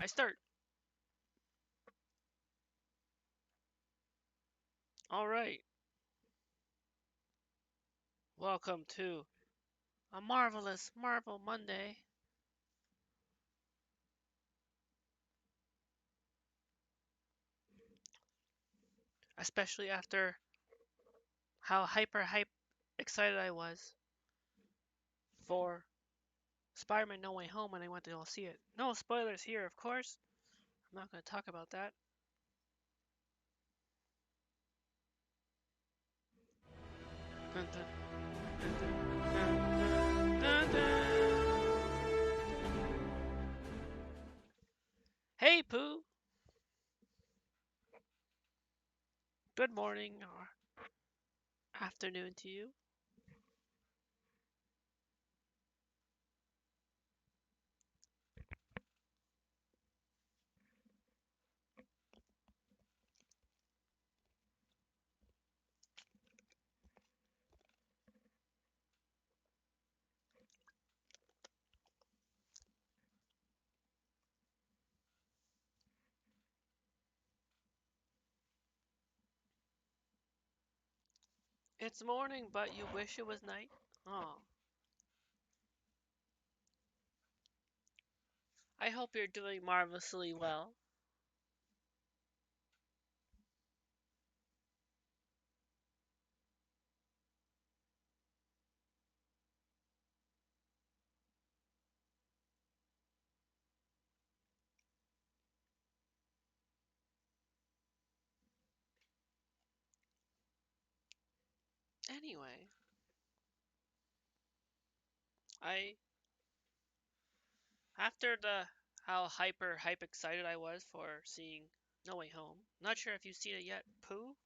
I start. All right. Welcome to a marvelous Marvel Monday. Especially after how hype excited I was for Spider-Man No Way Home when I went to go see it. No spoilers here, of course. I'm not going to talk about that. Dun, dun, dun, dun, dun. Hey, Pooh. Good morning or afternoon to you. It's morning, but you wish it was night. Oh, I hope you're doing marvelously well. Anyway, I after the how hype excited I was for seeing No Way Home. Not sure if you've seen it yet, Pooh,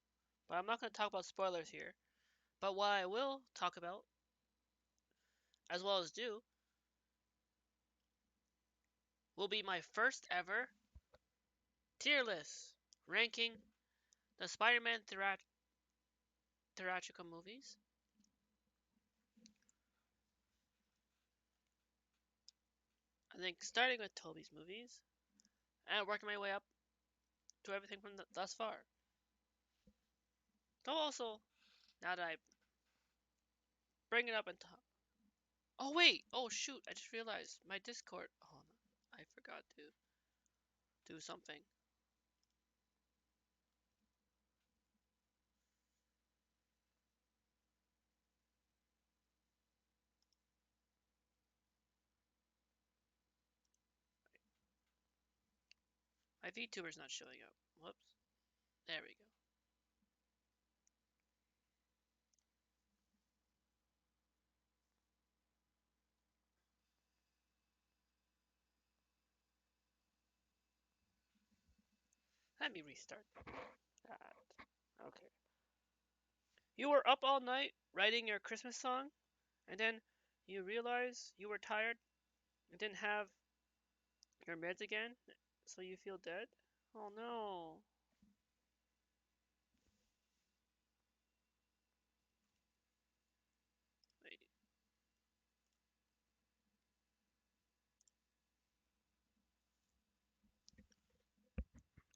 but I'm not going to talk about spoilers here. But what I will talk about, as well as do, will be my first ever tier list ranking the Spider-Man theatrical movies. I think starting with Tobey's movies and working my way up to everything from thus far. Though also, now that I bring it up and talk. Oh wait! Oh shoot! I just realized my Discord. Oh, no, I forgot to do something. My VTuber's not showing up. Whoops. There we go. Let me restart that. Okay. You were up all night writing your Christmas song, and then you realize you were tired and didn't have your meds again, so you feel dead? Oh no. Wait.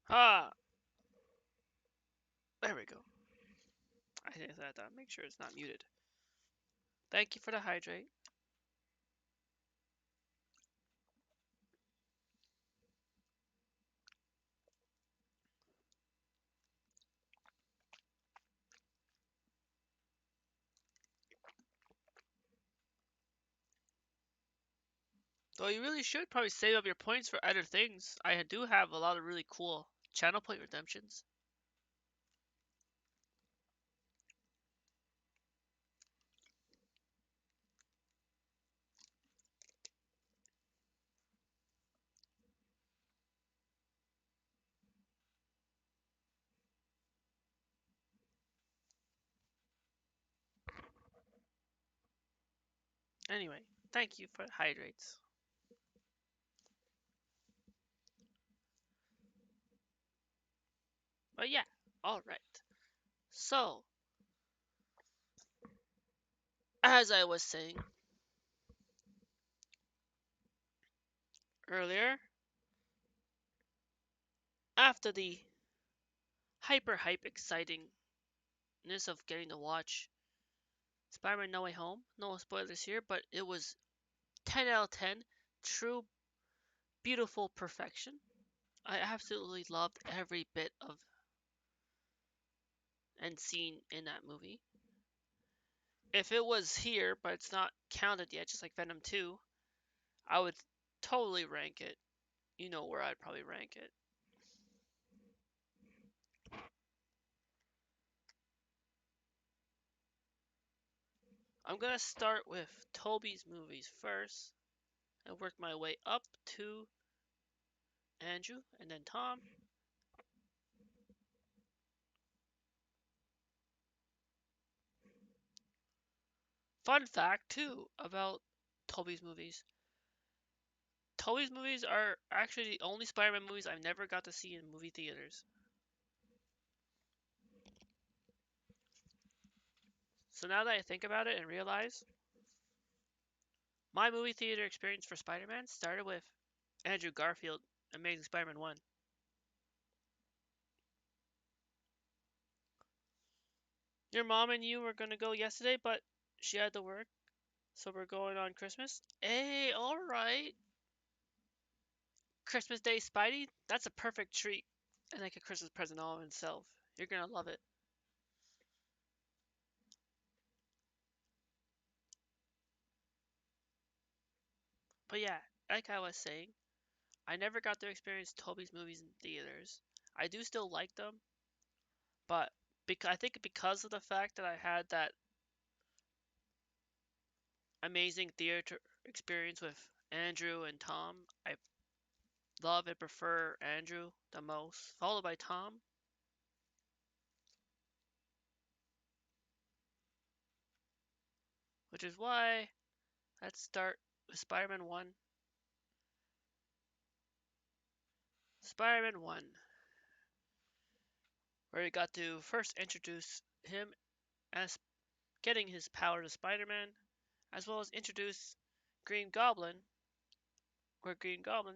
Ah! There we go. I think that make sure it's not muted. Thank you for the hydrate. Though you really should probably save up your points for other things. I do have a lot of really cool channel point redemptions. Anyway, thank you for the hydrates. But yeah, alright. So, as I was saying earlier, after the hyper hype excitingness of getting to watch Spider-Man No Way Home, no spoilers here, but it was 10 out of 10, true beautiful perfection. I absolutely loved every bit of and scene in that movie. If it was here, but it's not counted yet, just like Venom 2, I would totally rank it. You know where I'd probably rank it. I'm gonna start with Tobey's movies first and work my way up to Andrew and then Tom. Fun fact too about Tobey's movies. Tobey's movies are actually the only Spider-Man movies I've never got to see in movie theaters. So now that I think about it and realize, my movie theater experience for Spider-Man started with Andrew Garfield, Amazing Spider-Man 1. Your mom and you were gonna go yesterday, but she had to work, so we're going on Christmas. Hey, alright. Christmas Day Spidey? That's a perfect treat. And like a Christmas present all in itself. You're gonna love it. But yeah, like I was saying, I never got to experience Tobey's movies in theaters. I do still like them, but I think because of the fact that I had that amazing theater experience with Andrew and Tom, I love and prefer Andrew the most, followed by Tom. Which is why let's start with Spider-Man 1. Spider-Man 1, where we got to first introduce him as getting his power to Spider-Man, as well as introduce Green Goblin, where Green Goblin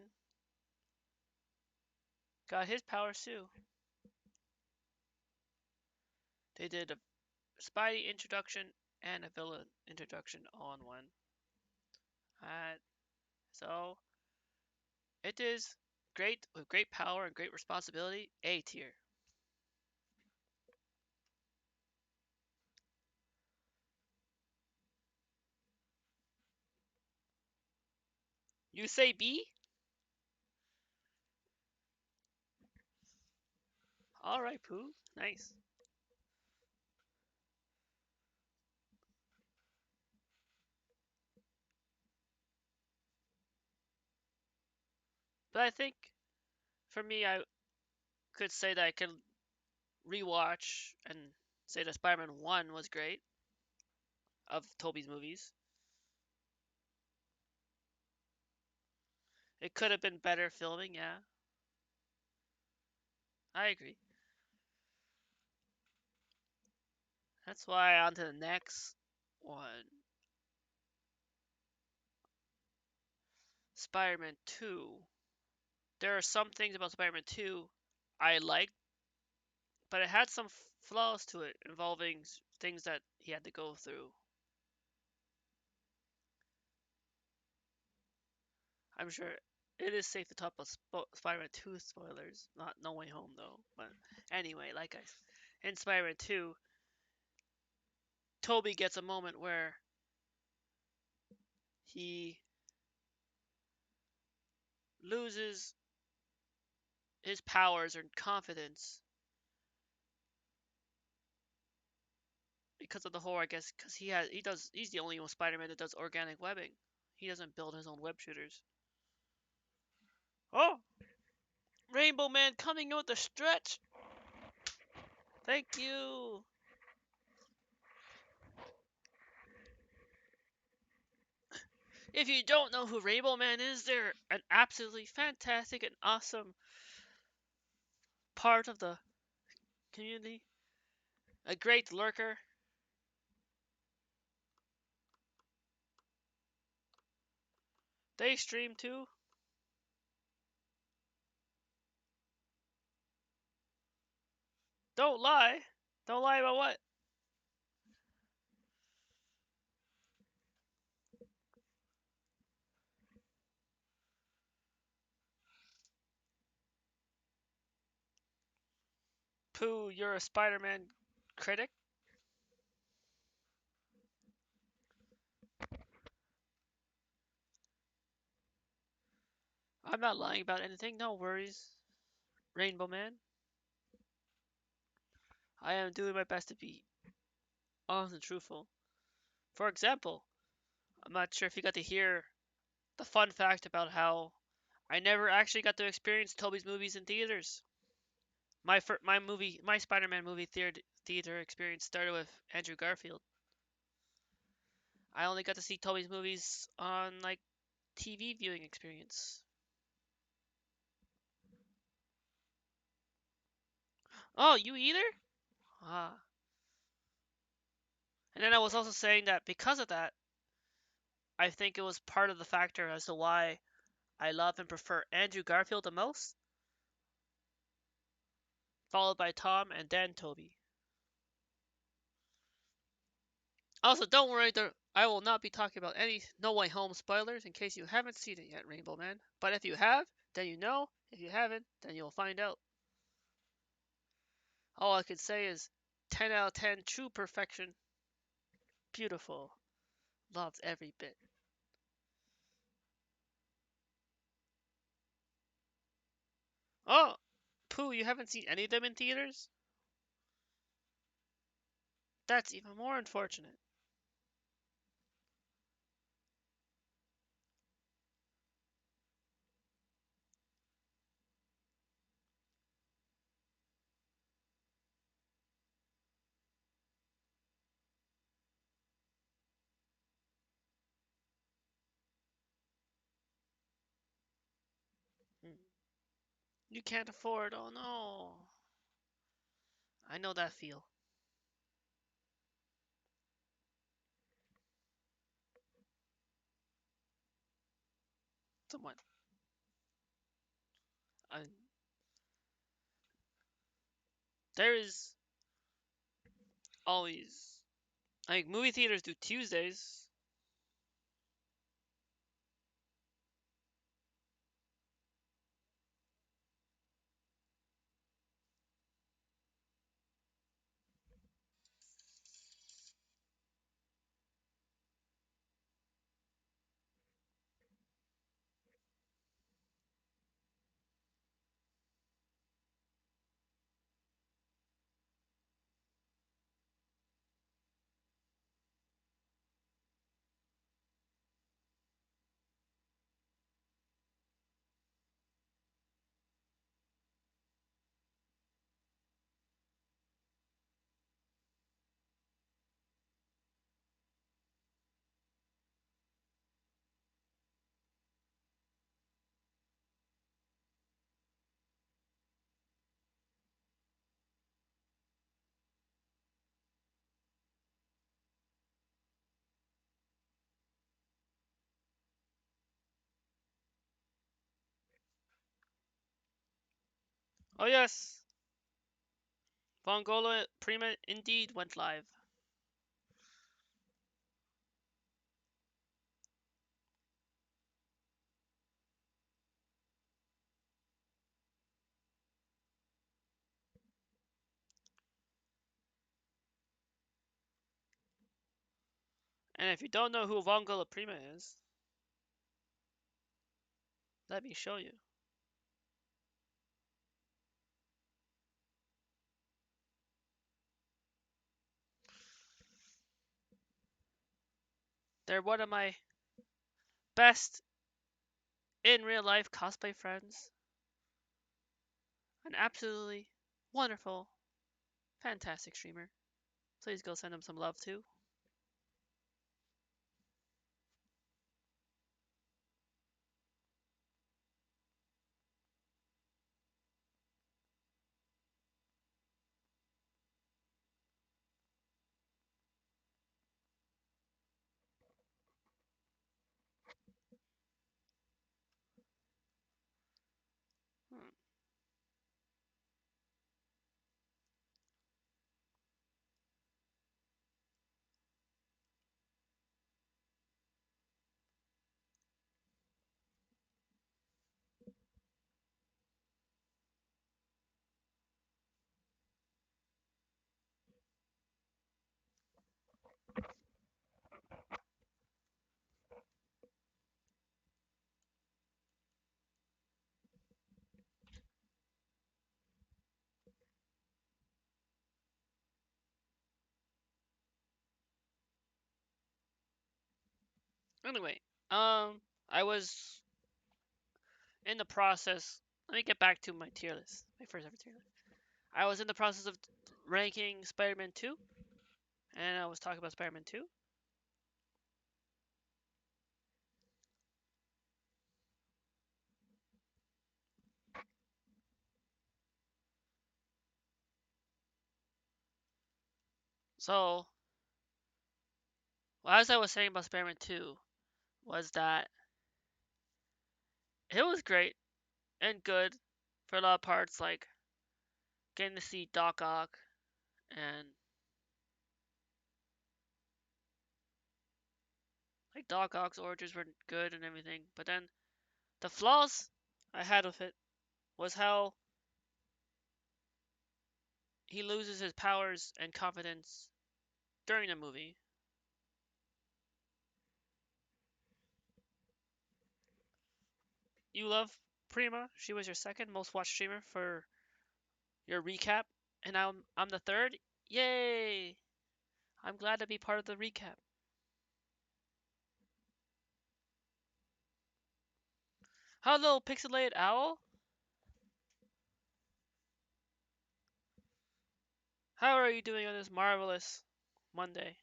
got his powers too. They did a Spidey introduction and a villain introduction all in one. Uh, so it is great with great power and great responsibility. A tier. You say B? All right, Pooh. Nice. But I think for me, I could say that I could rewatch and say that Spider-Man 1 was great of Tobey's movies. It could have been better filming, yeah. I agree. That's why on to the next one. Spider-Man 2. There are some things about Spider-Man 2 I liked, but it had some flaws to it involving things that he had to go through. I'm sure it is safe to talk about Spider-Man 2 spoilers, not No Way Home though. But anyway, like in Spider-Man 2, Tobey gets a moment where he loses his powers and confidence because of the horror, I guess, because he's the only Spider-Man that does organic webbing. He doesn't build his own web shooters. Oh, Rainbow Man coming in with the stretch. Thank you. If you don't know who Rainbow Man is, they're an absolutely fantastic and awesome part of the community. A great lurker. They stream too. Don't lie. Don't lie about what? Pooh, you're a Spider-Man critic? I'm not lying about anything, no worries, Rainbow Man. I am doing my best to be honest and truthful. For example, I'm not sure if you got to hear the fun fact about how I never actually got to experience Toby's movies in theaters. My Spider-Man movie theater experience started with Andrew Garfield. I only got to see Toby's movies on like TV viewing experience. Oh, you either? Ah. And then I was also saying that because of that, I think it was part of the factor as to why I love and prefer Andrew Garfield the most, followed by Tom and then Toby. Also, don't worry, I will not be talking about any No Way Home spoilers in case you haven't seen it yet, Rainbow Man. But if you have, then you know. If you haven't, then you'll find out. All I can say is 10 out of 10, true perfection. Beautiful. Loved every bit. Oh, Pooh, you haven't seen any of them in theaters? That's even more unfortunate. Hmm. You can't afford, oh no. I know that feel. Somewhat. I, there is always. Like, movie theaters do Tuesdays. Oh, yes. Vongola Prima indeed went live. And if you don't know who Vongola Prima is, let me show you. They're one of my best in real life cosplay friends. An absolutely wonderful, fantastic streamer. Please go send him some love too. Hmm. Anyway, I was in the process. Let me get back to my tier list. My first ever tier list. I was in the process of ranking Spider-Man 2, and I was talking about Spider-Man 2. So, well, as I was saying about Spider-Man 2, was that it was great and good for a lot of parts, like getting to see Doc Ock and like Doc Ock's origins were good and everything. But then the flaws I had with it was how he loses his powers and confidence during the movie. You love Prima. She was your second most watched streamer for your recap, and I'm the third. Yay! I'm glad to be part of the recap. Hello, Pixelated Owl. How are you doing on this marvelous Monday?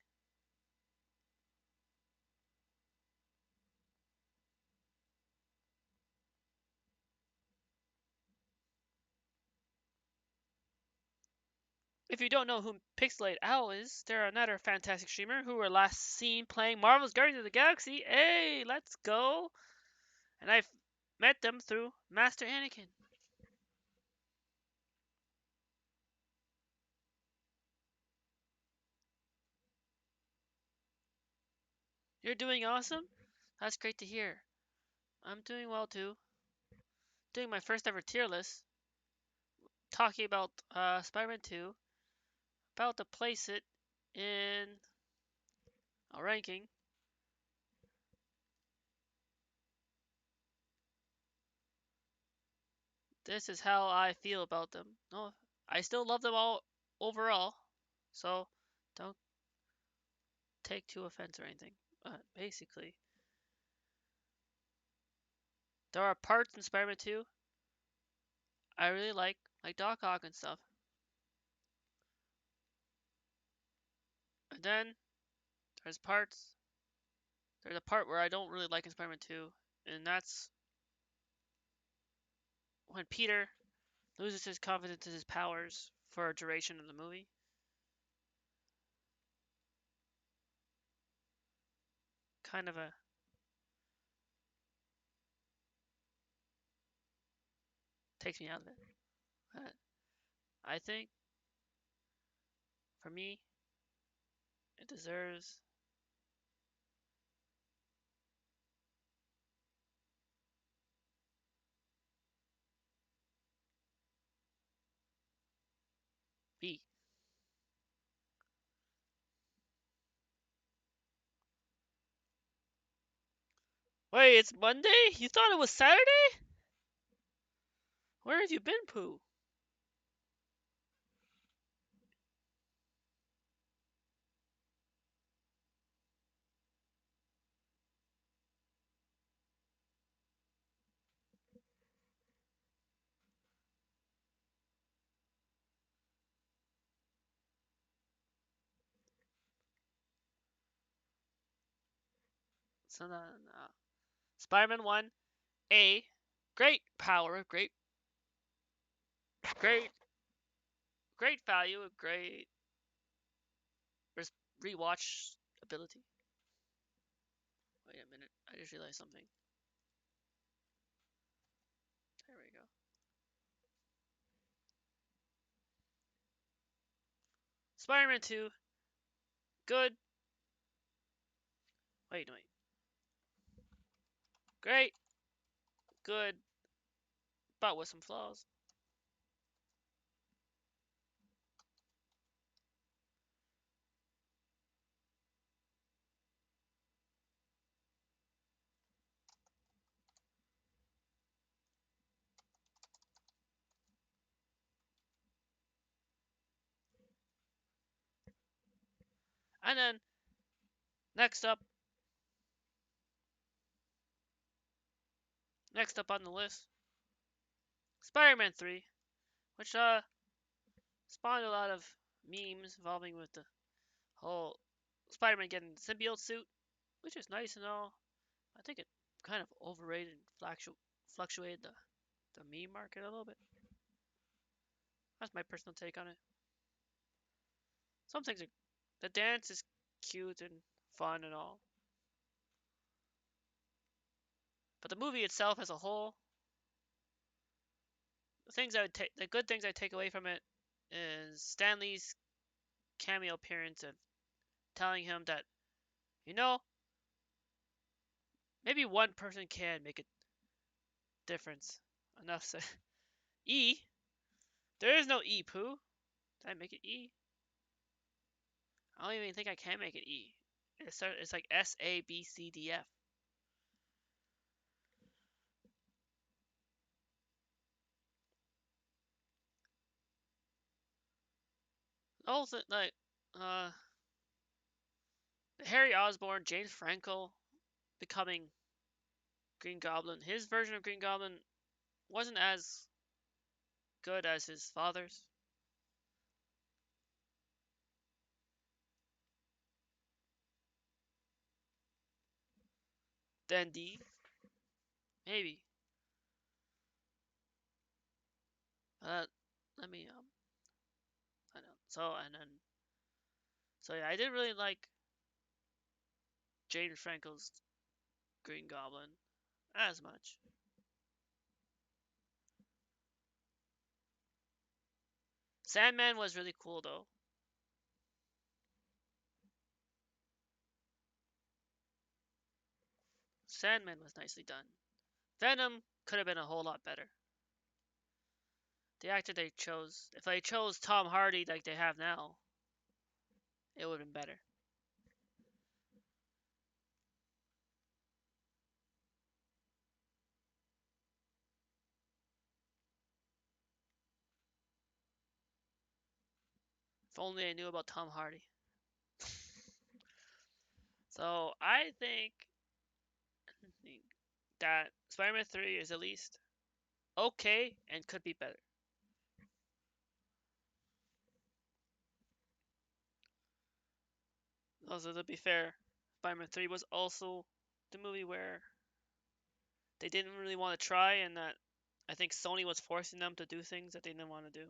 If you don't know who Pixelated Owl is, they're another fantastic streamer who were last seen playing Marvel's Guardians of the Galaxy. Hey, let's go! And I've met them through Master Anakin. You're doing awesome? That's great to hear. I'm doing well too. Doing my first ever tier list, talking about Spider-Man 2, about to place it in a ranking. This is how I feel about them. No, I still love them all overall, so don't take too offense or anything. But basically, there are parts in Spider-Man 2 I really like Doc Ock and stuff. And then there's parts. There's a part where I don't really like in Spider-Man 2, and that's when Peter loses his confidence in his powers for a duration of the movie. Kind of a takes me out of it. But I think for me, it deserves B. Wait, it's Monday? You thought it was Saturday? Where have you been, Pooh? So no. Spider-Man 1, A. Great power, great, great value, great rewatch ability. Wait a minute, I just realized something. There we go. Spider-Man 2, good. Wait. Great, good, but with some flaws. And then, next up, Next up on the list, Spider-Man 3, which spawned a lot of memes involving with the whole Spider-Man getting the symbiote suit, which is nice and all. I think it kind of overrated and fluctuated the meme market a little bit. That's my personal take on it. Some things are, the dance is cute and fun and all, but the movie itself as a whole, the good things I take away from it is Stan Lee's cameo appearance of telling him that, you know, maybe one person can make a difference. Enough said. E? There is no E, Pooh. Did I make it E? I don't even think I can make it E. It's like S, A, B, C, D, F. Also, like, uh, Harry Osborn, James Franco becoming Green Goblin. His version of Green Goblin wasn't as good as his father's. Then D, maybe. Uh, let me I know. So yeah, I didn't really like James Franco's Green Goblin as much. Sandman was really cool though. Sandman was nicely done. Venom could have been a whole lot better. The actor they chose, if they chose Tom Hardy like they have now, it would have been better. If only I knew about Tom Hardy. So I think that Spider-Man 3 is at least okay and could be better. Also, to be fair, Spider-Man 3 was also the movie where they didn't really want to try, and that I think Sony was forcing them to do things that they didn't want to do.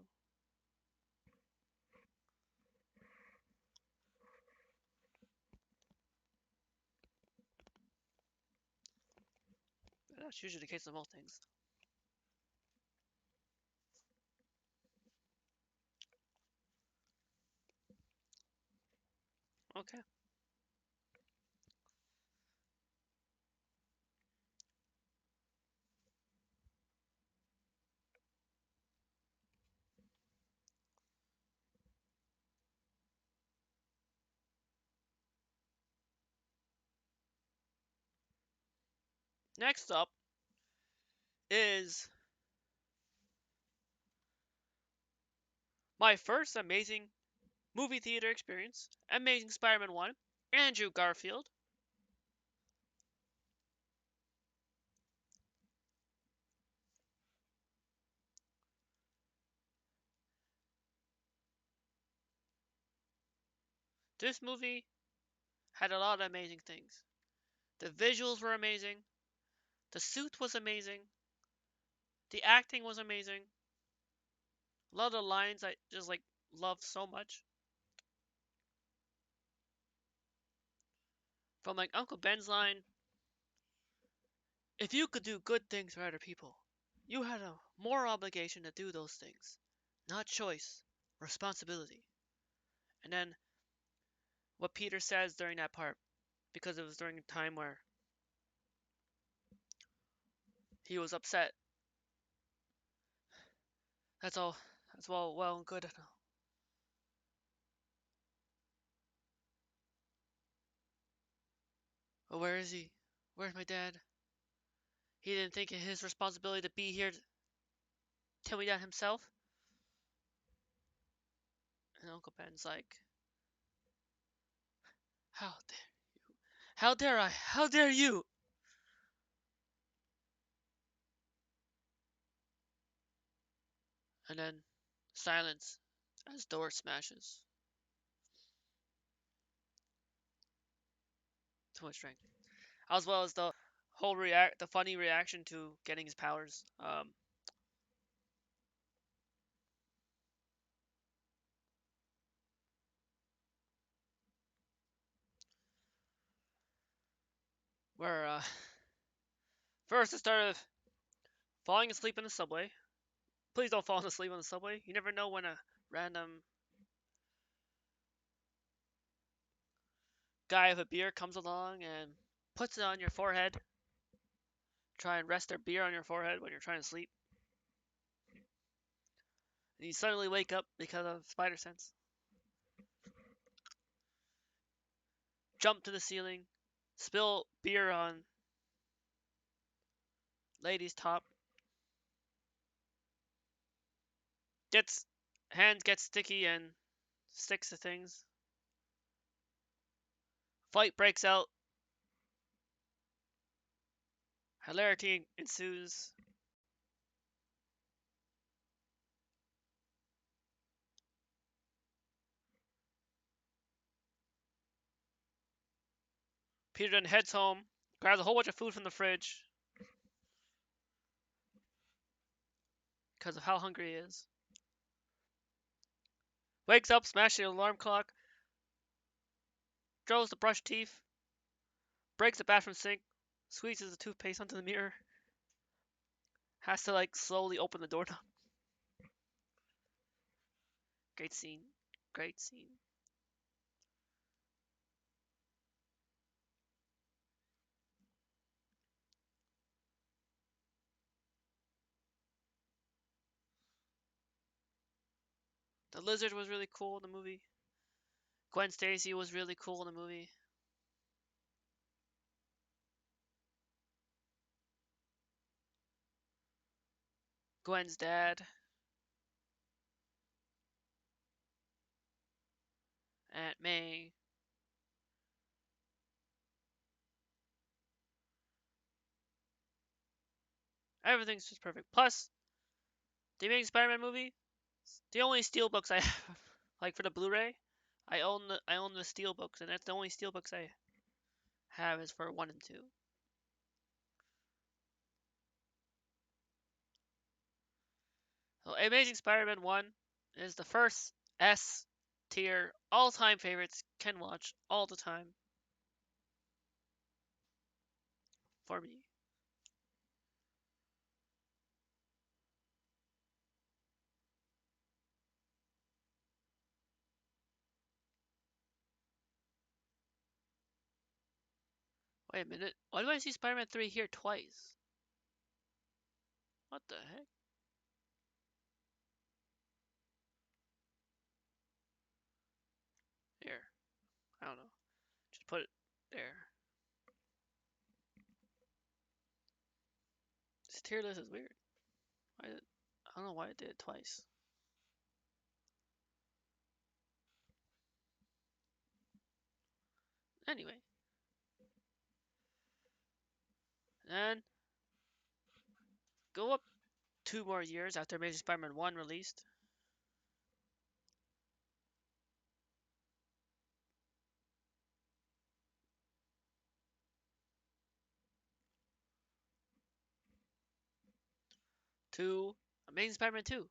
That's usually the case with most things. Okay. Next up is my first amazing movie theater experience, Amazing Spider-Man 1, Andrew Garfield. This movie had a lot of amazing things. The visuals were amazing, the suit was amazing, the acting was amazing. A lot of the lines I just like love so much. From like Uncle Ben's line, if you could do good things for other people, you had a moral obligation to do those things. Not choice, responsibility. And then what Peter says during that part, because it was during a time where he was upset. That's all. That's well and good. But where is he? Where's my dad? He didn't think it his responsibility to be here to tell me that himself? And Uncle Ben's like, how dare, how dare I? How dare you? And then silence as door smashes. Too much strength. As well as the funny reaction to getting his powers. Where first it started with falling asleep in the subway. Please don't fall asleep on the subway. You never know when a random guy with a beer comes along and puts it on your forehead. Try and rest their beer on your forehead when you're trying to sleep. And you suddenly wake up because of spider sense. Jump to the ceiling. Spill beer on lady's top. Gets hands get sticky and sticks to things. Fight breaks out. Hilarity ensues. Peter then heads home, grabs a whole bunch of food from the fridge because of how hungry he is. Wakes up, smashes the alarm clock, throws the brush teeth, breaks the bathroom sink, squeezes the toothpaste onto the mirror. Has to like slowly open the doorknob. Great scene. Great scene. The lizard was really cool in the movie. Gwen Stacy was really cool in the movie. Gwen's dad. Aunt May. Everything's just perfect. Plus, the Amazing Spider-Man movie. The only steelbooks I have, like for the Blu-ray, I own the steelbooks, and that's the only steelbooks I have is for 1 and 2. So Amazing Spider-Man 1 is the first S tier all-time favorites. Can watch all the time for me. Wait a minute. Why do I see Spider-Man 3 here twice? What the heck? Here. I don't know. Just put it there. This tier list is weird. I don't know why I did it twice. Anyway. And go up 2 more years after Amazing Spider-Man 1 released. To Amazing Spider-Man 2.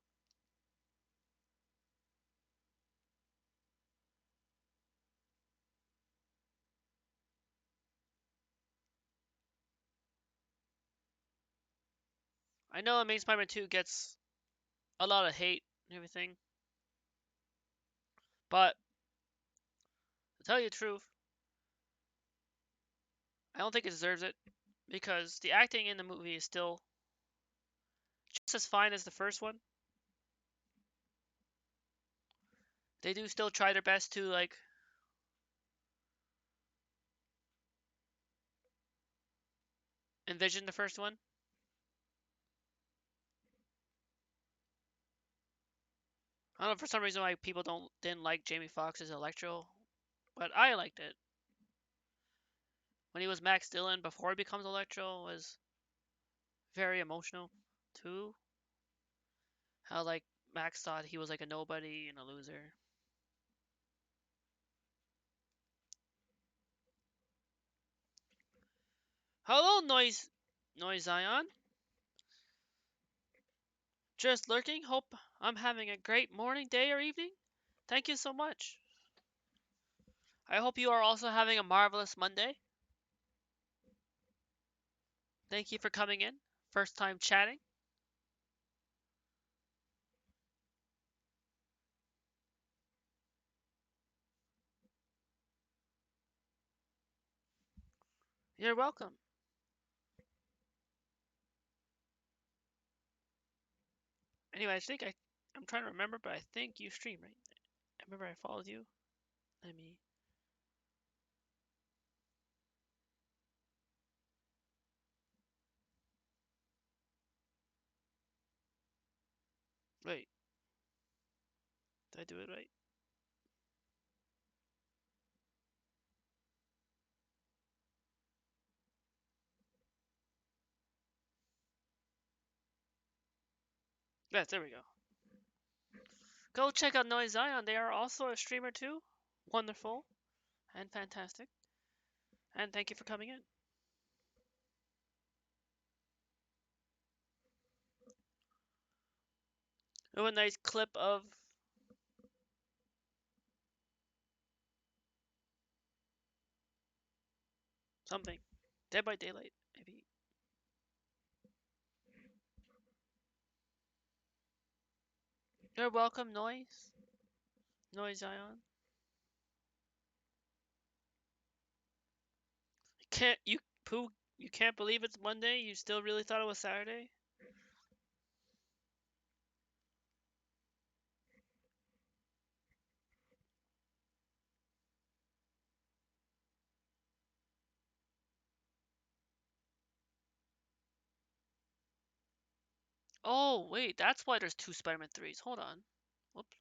I know Amazing Spider-Man 2 gets a lot of hate and everything, but to tell you the truth, I don't think it deserves it because the acting in the movie is still just as fine as the first one. They do still try their best to like envision the first one. I don't know for some reason why people didn't like Jamie Foxx's Electro, but I liked it. When he was Max Dillon before he becomes Electro was very emotional too. How like Max thought he was like a nobody and a loser. Hello, Noise Zion. Just lurking. Hope I'm having a great morning, day, or evening. Thank you so much. I hope you are also having a marvelous Monday. Thank you for coming in. First time chatting. You're welcome. Anyway, I'm trying to remember, but I think you stream, right? I remember I followed you. Let me wait. Did I do it right? Yes, there we go. Go check out Noise Zion. They are also a streamer too. Wonderful and fantastic. And thank you for coming in. Oh, a nice clip of something. Dead by Daylight, maybe. You're welcome, Noise Zion. Can't you poo? You can't believe it's Monday. You still really thought it was Saturday? Oh wait, that's why there's two Spider-Man 3s. Hold on. Whoops.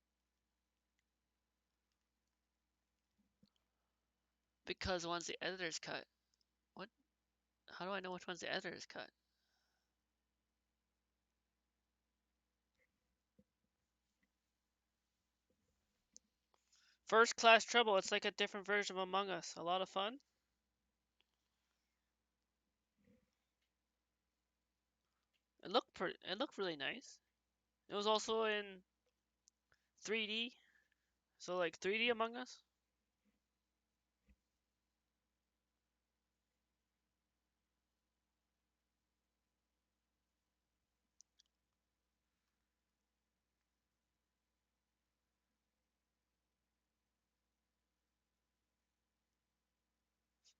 Because one's the editor's cut. What? How do I know which one's the editor's cut? First Class Trouble. It's like a different version of Among Us. A lot of fun. It looked really nice. It was also in 3D. So like 3D Among Us.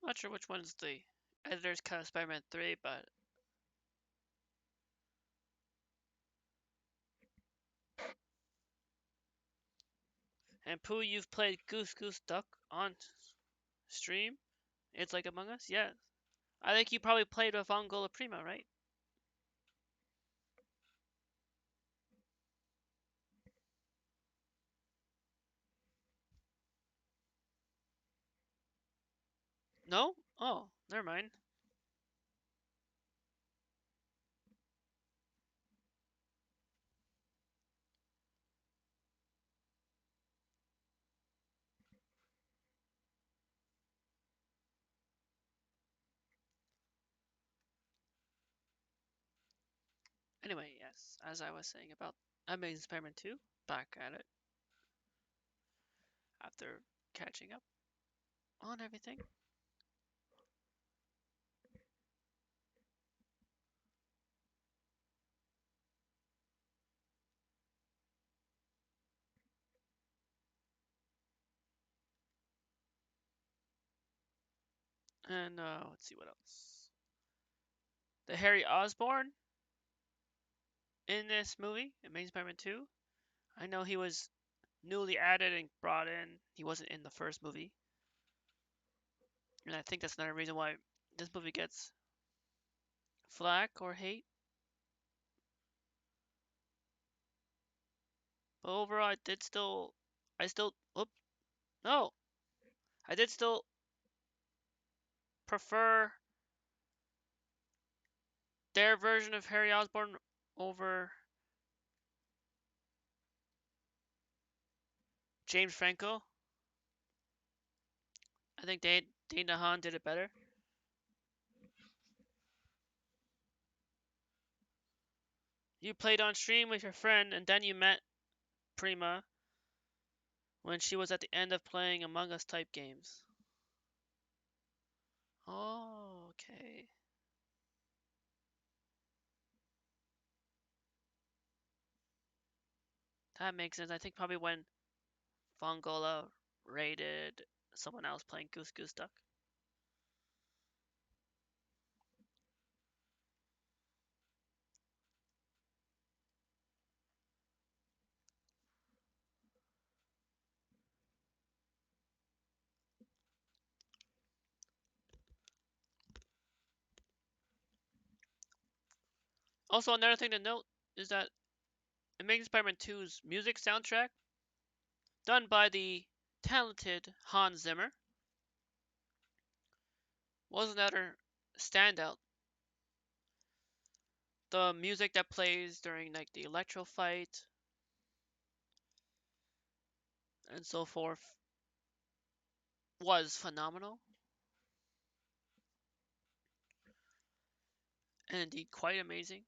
Not sure which one's the editor's cut of Spider-Man 3, but and Pooh, you've played Goose Goose Duck on stream? It's like Among Us? Yeah. I think you probably played with Angola Prima, right? No? Oh, never mind. Anyway, yes, as I was saying about Amazing Spider-Man 2, back at it after catching up on everything. And let's see what else. The Harry Osborn in this movie, Amazing Spider-Man 2. I know he was newly added and brought in. He wasn't in the first movie. And I think that's another reason why this movie gets flack or hate. But overall, I still, whoop, no, I did still prefer their version of Harry Osborn over James Franco. I think Dane DeHaan did it better. You played on stream with your friend, and then you met Prima when she was at the end of playing Among Us type games. Oh, okay. That makes sense. I think probably when Fongola raided someone else playing Goose Goose Duck. Also, another thing to note is that Amazing Spider-Man 2's music soundtrack, done by the talented Hans Zimmer, was another standout. The music that plays during like the Electro fight and so forth was phenomenal and indeed quite amazing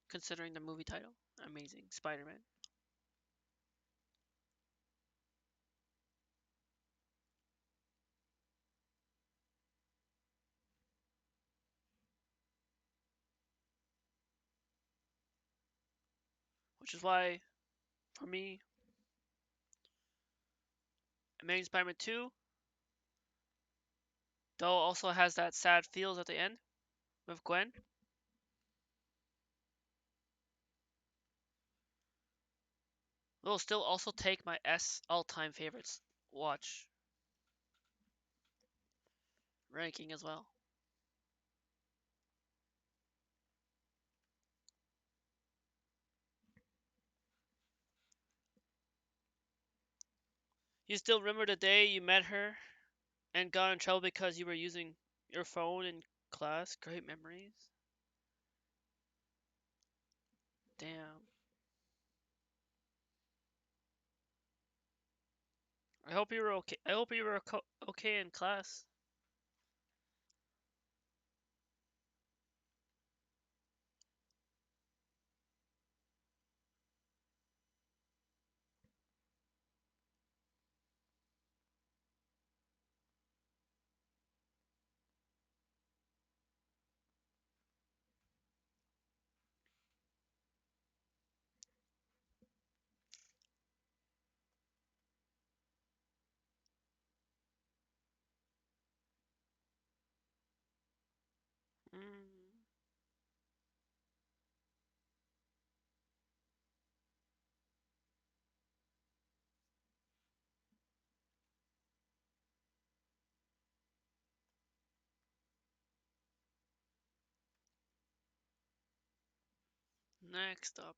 considering the movie title, Amazing Spider-Man. Which is why, for me, Amazing Spider-Man 2, though also has that sad feels at the end with Gwen, will still also take my S all-time favorites watch ranking as well. You still remember the day you met her and got in trouble because you were using your phone in class? Great memories. Damn. I hope you were okay. I hope you were okay in class. Mm. Next up,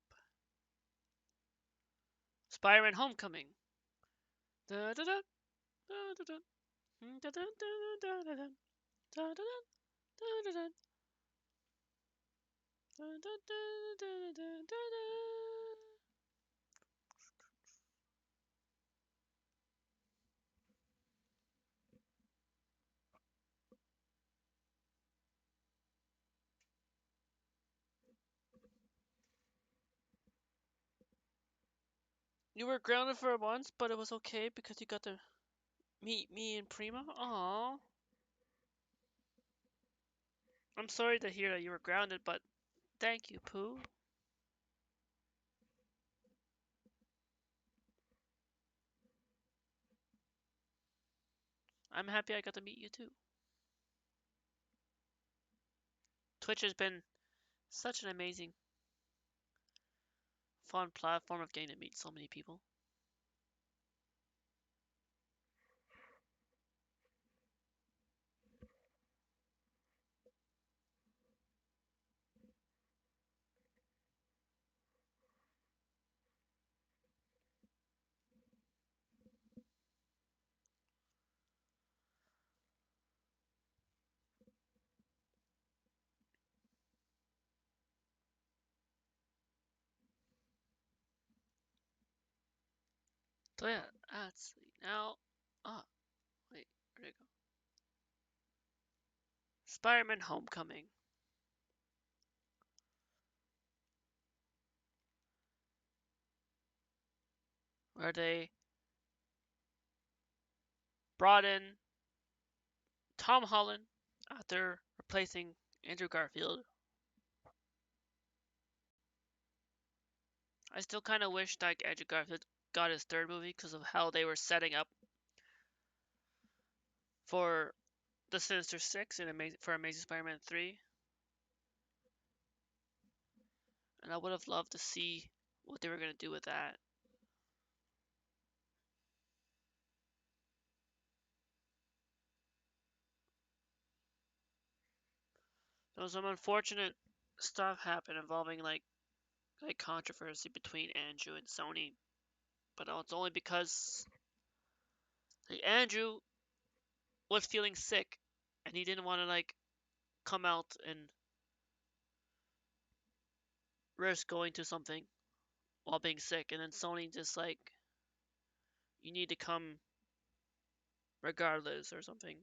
Spider-Man: Homecoming. Da da da da da da da da da da da da da da You were grounded for once, but it was okay because you got to meet me and Prima. Aww. I'm sorry to hear that you were grounded, but thank you, Pooh. I'm happy I got to meet you too. Twitch has been such an amazing, fun platform of getting to meet so many people. So yeah, let's see. Now, ah, wait, where'd it go? Spider-Man Homecoming, where they brought in Tom Holland after replacing Andrew Garfield. I still kind of wish like Andrew Garfield got his third movie because of how they were setting up for the Sinister Six and for Amazing Spider-Man 3, and I would have loved to see what they were gonna do with that. There was some unfortunate stuff happened involving like controversy between Andrew and Sony, but it's only because like, Andrew was feeling sick and he didn't want to like come out and risk going to something while being sick, and then Sony just like you need to come regardless or something.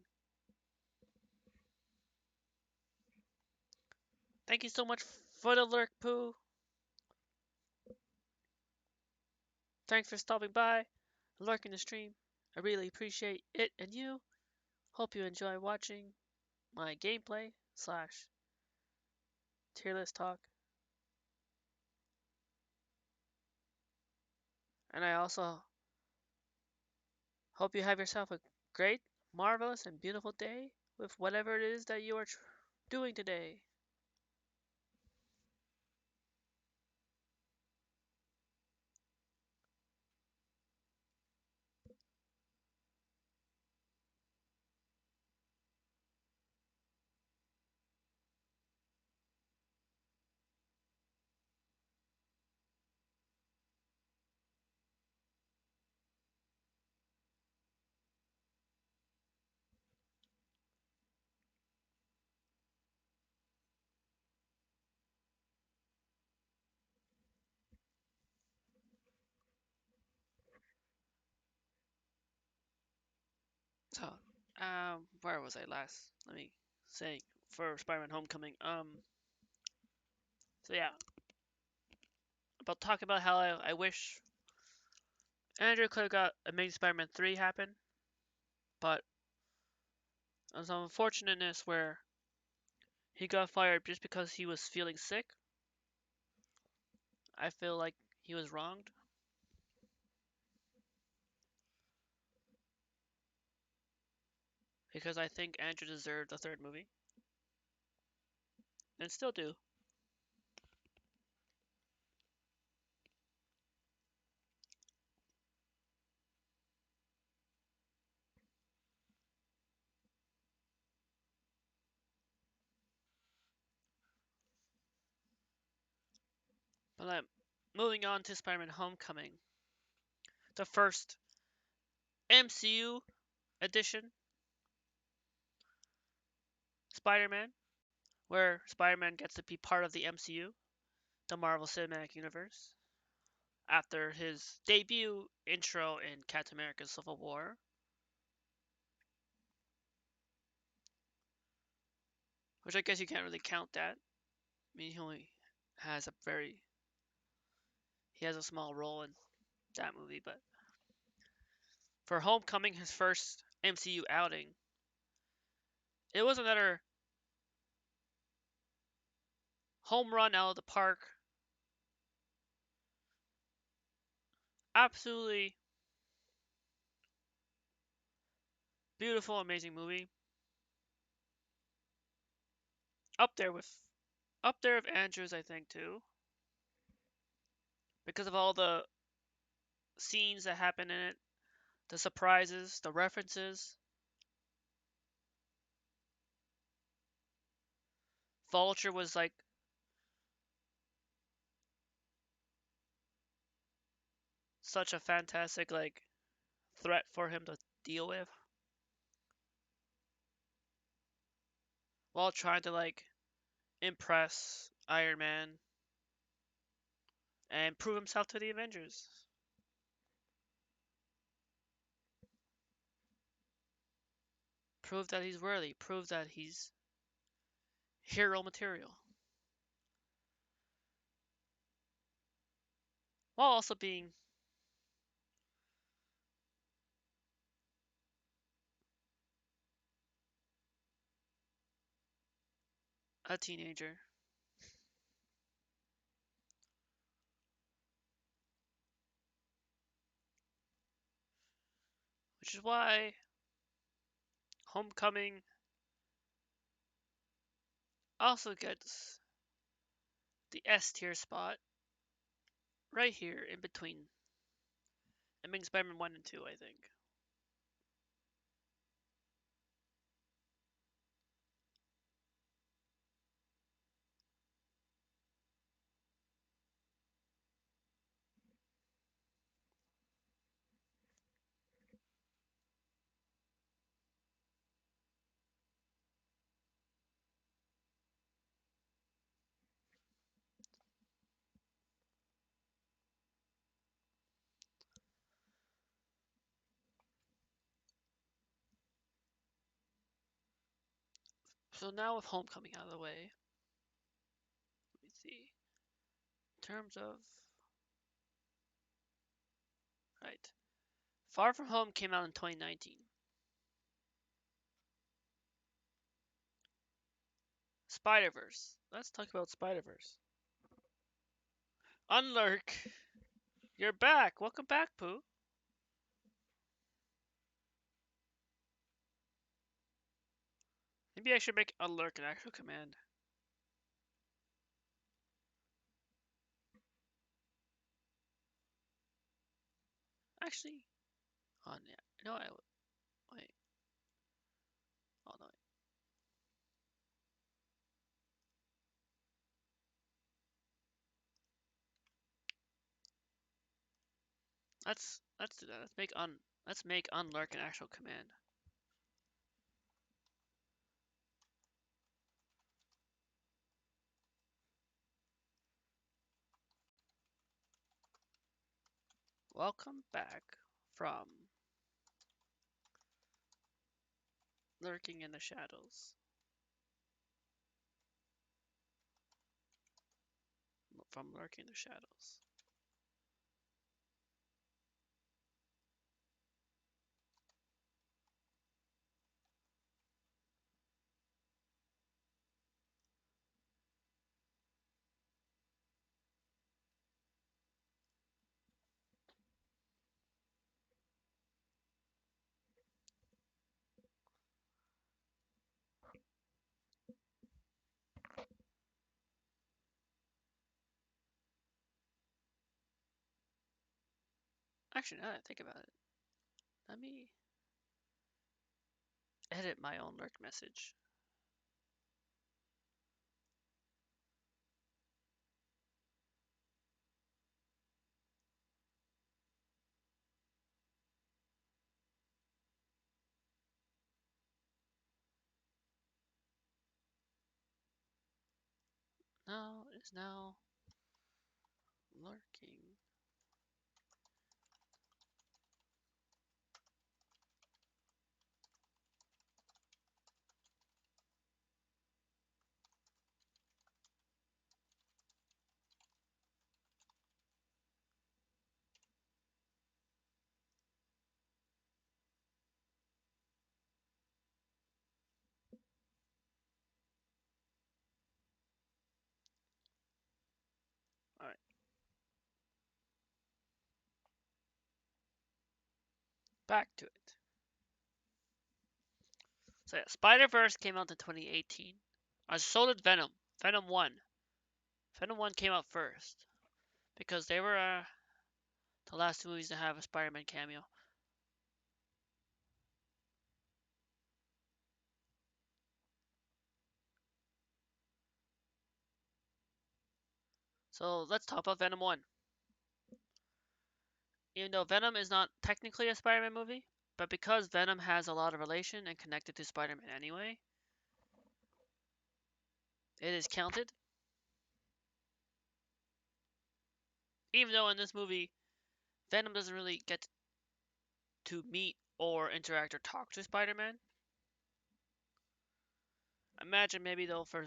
Thank you so much for the lurk, Pooh. Thanks for stopping by, lurking the stream. I really appreciate it and you. Hope you enjoy watching my gameplay slash tier list talk. And I also hope you have yourself a great, marvelous, and beautiful day with whatever it is that you are doing today. So, where was I last? Let me say for Spider-Man Homecoming. So yeah, about talking about how I wish Andrew could have got Amazing Spider-Man 3 happen, but there's some unfortunateness where he got fired just because he was feeling sick. I feel like he was wronged because I think Andrew deserved a third movie and still do. But moving on to Spider-Man Homecoming, the first MCU edition Spider-Man, where Spider-Man gets to be part of the MCU, the Marvel Cinematic Universe, after his debut intro in Captain America Civil War. Which I guess you can't really count that. I mean, he only has a very he has a small role in that movie, but for Homecoming, his first MCU outing, it was another home run out of the park. Absolutely beautiful, amazing movie. Up there with Andrews, I think too, because of all the scenes that happen in it, the surprises, the references. Vulture was like such a fantastic like threat for him to deal with while trying to like impress Iron Man and prove himself to the Avengers. Prove that he's worthy. Prove that he's hero material. While also being a teenager. Which is why Homecoming also gets the S tier spot right here in between. It makes Spider-Man 1 and 2, I think. So now with Homecoming out of the way, let me see. In terms of right, Far From Home came out in 2019. Spider-Verse. Let's talk about Spider-Verse. Unlurk, you're back. Welcome back, Pooh. Maybe I should make Unlurk an actual command. Actually, oh yeah, no, I wait. Oh no, let's do that. Let's make Unlurk an actual command. Welcome back from lurking in the shadows. From lurking in the shadows. Actually, now that I think about it, let me edit my own lurk message. Now is now lurking. Alright. Back to it. So yeah, Spider-Verse came out in 2018. So did Venom. Venom 1. Venom 1 came out first. Because they were the last two movies to have a Spider-Man cameo. So let's talk about Venom 1. Even though Venom is not technically a Spider-Man movie, but because Venom has a lot of relation and connected to Spider-Man anyway, it is counted. Even though in this movie, Venom doesn't really get to meet or interact or talk to Spider-Man. Imagine maybe though for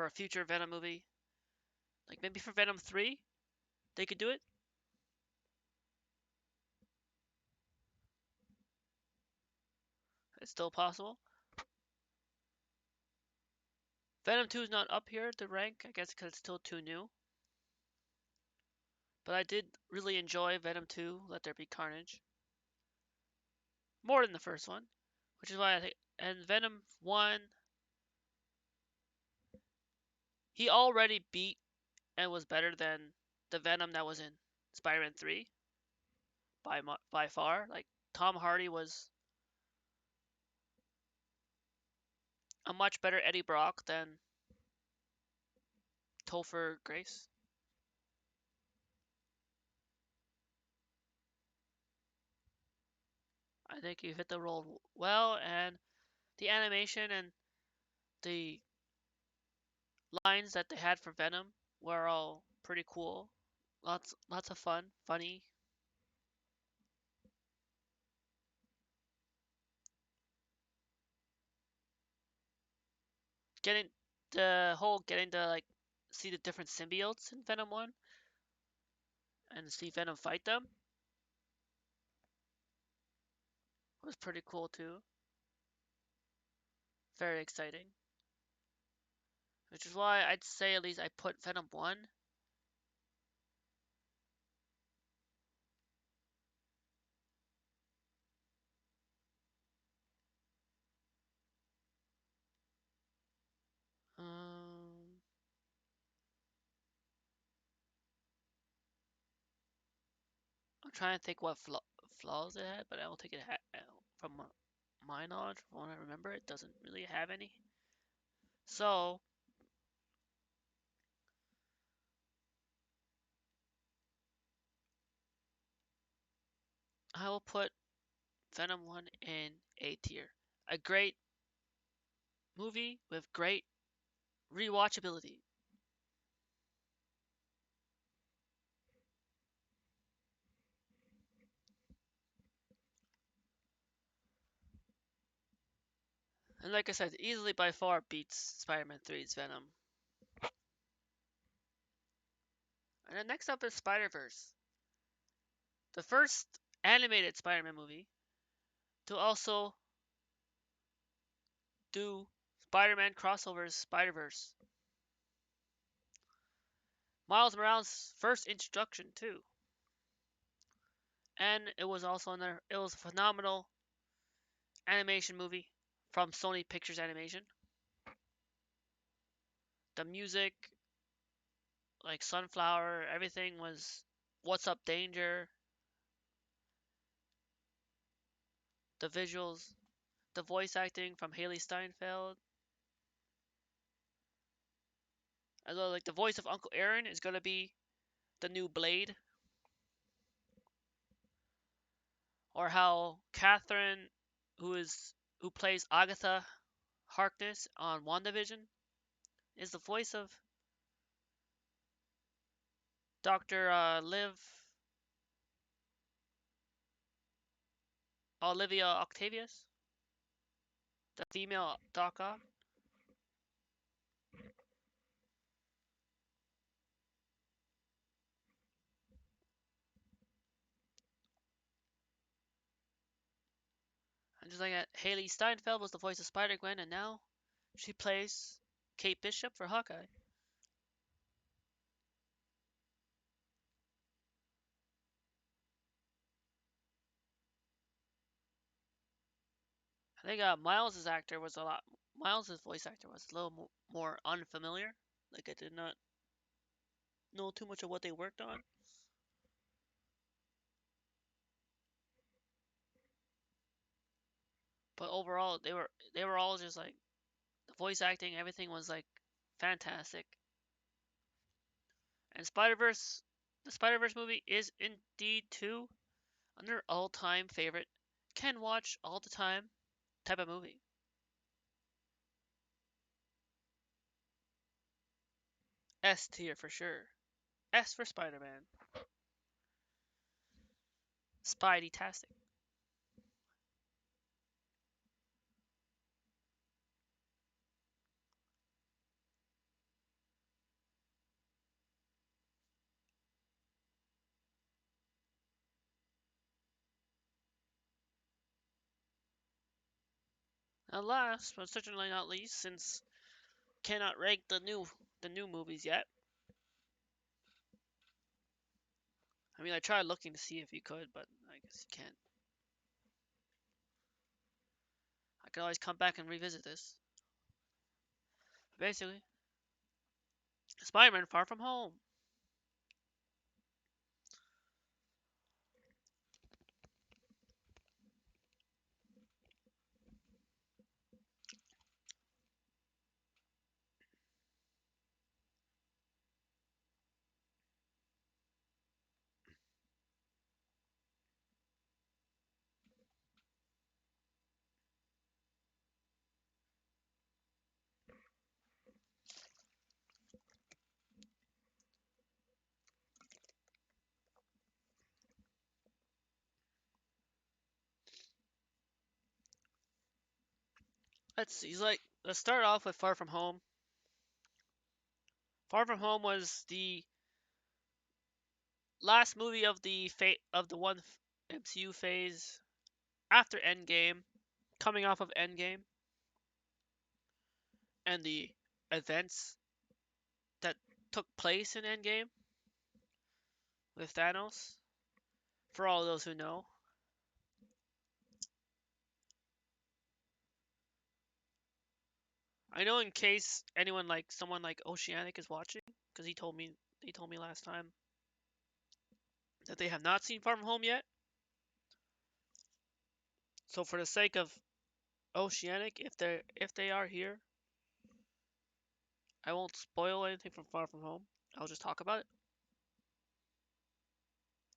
a future Venom movie, like maybe for Venom 3, they could do it. It's still possible. Venom 2 is not up here to rank, I guess because it's still too new. But I did really enjoy Venom 2, Let There Be Carnage. More than the first one. Which is why I think. And Venom 1, he already beat and was better than the Venom that was in Spider Man 3 by far. Like, Tom Hardy was a much better Eddie Brock than Topher Grace. I think he hit the role well, and the animation and the lines that they had for Venom were all pretty cool. Lots of fun, funny. Getting to like see the different symbiotes in Venom 1 and see Venom fight them was pretty cool too. Very exciting. Which is why I'd say at least I put Venom 1. Um, I'm trying to think what flaws it had, but I don't think it had, from my knowledge, from what I remember, it doesn't really have any. So, I will put Venom 1 in A tier. A great movie with great rewatchability. And like I said, easily by far beats Spider-Man 3's Venom. And then next up is Spider-Verse, the first animated Spider-Man movie to also do Spider-Man crossovers Spider-Verse. Miles Morales' first introduction too. And it was also it was a phenomenal animation movie from Sony Pictures Animation. The music, like Sunflower, everything was What's Up Danger, the visuals, the voice acting from Haley Steinfeld. As well, like the voice of Uncle Aaron is gonna be the new Blade, or how Catherine, who plays Agatha Harkness on WandaVision, is the voice of Dr. Liv Olivia Octavius, the female Doc Ock. And just like that, Haley Steinfeld was the voice of Spider-Gwen, and now she plays Kate Bishop for Hawkeye. I think Miles's voice actor was a little more unfamiliar. Like I did not know too much of what they worked on. But overall, they were all just like the voice acting, everything was like fantastic. And the Spider Verse movie is indeed too another all time favorite, can watch all the time type of movie. S tier for sure. S for Spider Man. Spidey tastic. And last, but certainly not least, since cannot rank the new movies yet. I mean, I tried looking to see if you could, but I guess you can't. I could always come back and revisit this. Basically, Spider-Man: Far From Home. Let's see. Let's start off with Far From Home. Far From Home was the last movie of the one MCU phase after Endgame, coming off of Endgame and the events that took place in Endgame with Thanos. For all those who know, I know in case anyone like someone like Oceanic is watching, because he told me last time that they have not seen Far From Home yet. So for the sake of Oceanic, if they are here, I won't spoil anything from Far From Home. I'll just talk about it.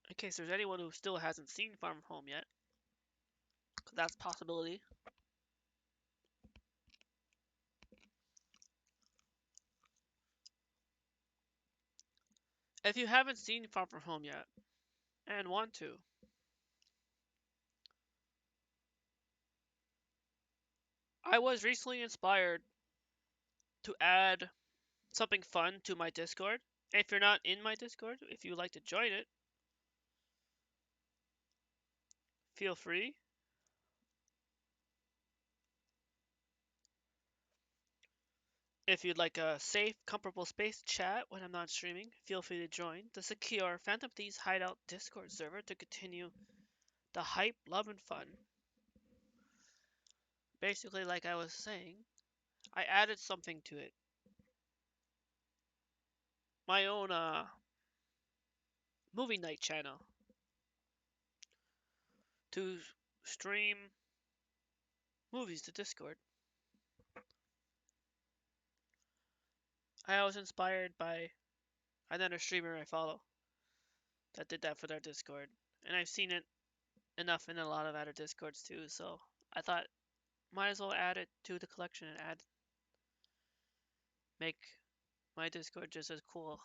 In case there's anyone who still hasn't seen Far From Home yet, 'cause that's a possibility. If you haven't seen Far From Home yet and want to, I was recently inspired to add something fun to my Discord. If you're not in my Discord, if you would like to join it, feel free. If you'd like a safe, comfortable space to chat when I'm not streaming, feel free to join the secure Phantom Thieves Hideout Discord server to continue the hype, love, and fun. Basically, like I was saying, I added something to it. My own movie night channel to stream movies to Discord. I was inspired by another streamer I follow that did that for their Discord, and I've seen it enough in a lot of other Discords too. So I thought might as well add it to the collection and make my Discord just as cool.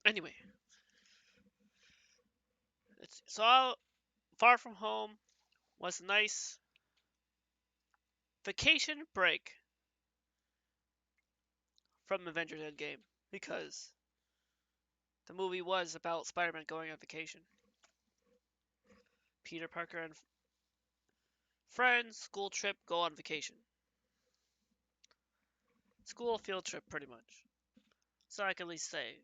Anyway, Far From Home was a nice vacation break from Avengers Endgame because the movie was about Spider-Man going on vacation. Peter Parker and friends, school trip, go on vacation. School field trip, pretty much. So I can at least say,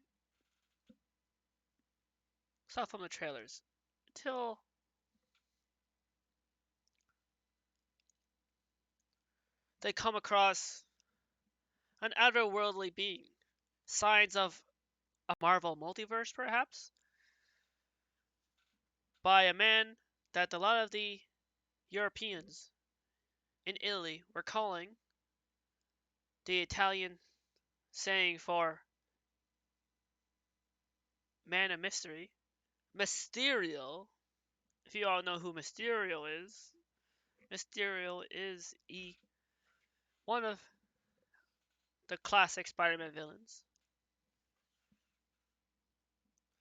saw from the trailers, until they come across an otherworldly being. Signs of a Marvel multiverse, perhaps, by a man that a lot of the Europeans in Italy were calling the Italian saying for man of mystery, Mysterio, if you all know who Mysterio is one of the classic Spider-Man villains.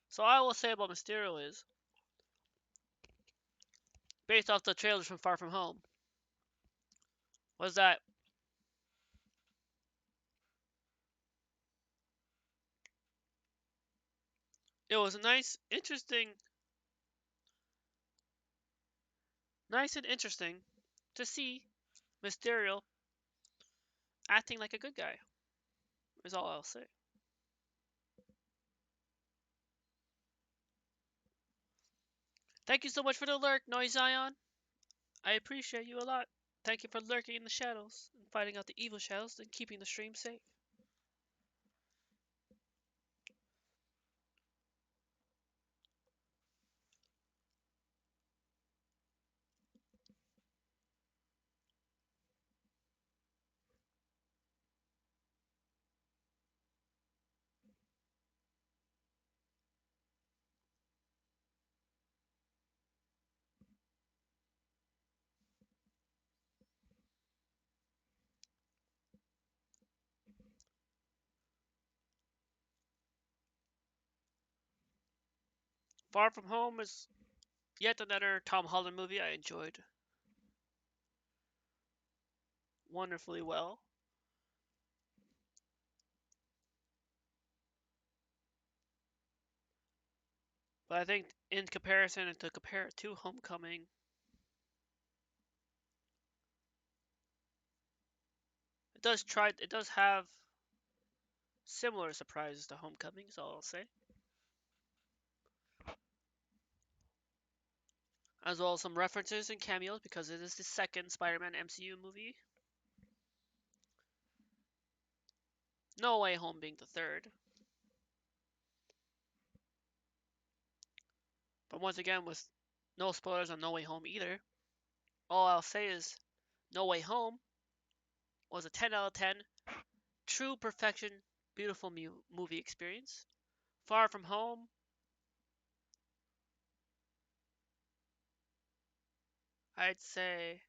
So all I will say about Mysterio is, based off the trailers from Far From Home, was that it was nice and interesting to see Mysterio acting like a good guy. Is all I'll say. Thank you so much for the lurk, Noise Zion. I appreciate you a lot. Thank you for lurking in the shadows and fighting out the evil shadows and keeping the stream safe. Far From Home is yet another Tom Holland movie I enjoyed wonderfully well. But I think in comparison and to compare it to Homecoming, it does have similar surprises to Homecoming, so I'll say. As well as some references and cameos because it is the second Spider-Man MCU movie. No Way Home being the third. But once again, with no spoilers on No Way Home either, all I'll say is No Way Home was a 10 out of 10, true perfection, beautiful movie experience. Far From Home, I'd say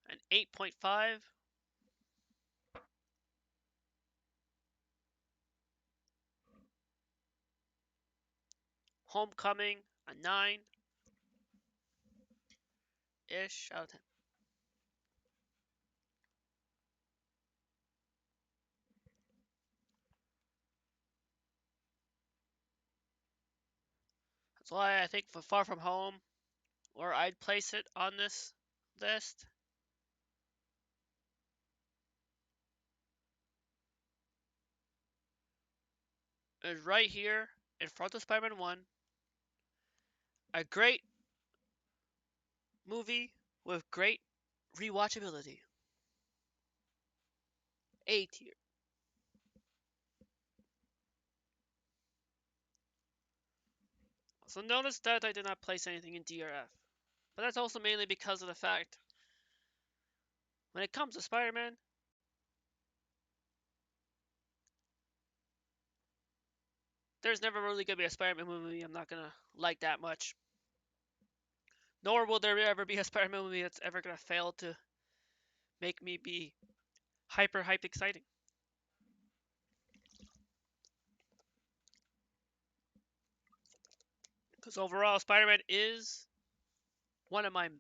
an 8.5. Homecoming, a 9-ish out of 10. That's why I think for Far From Home, where I'd place it on this list, is right here in front of Spider-Man 1. A great movie with great rewatchability. A tier. So notice that I did not place anything in D or F. But that's also mainly because of the fact, when it comes to Spider-Man, there's never really going to be a Spider-Man movie I'm not going to like that much. Nor will there ever be a Spider-Man movie that's ever going to fail to make me be hyped exciting. Because overall, Spider-Man is one of my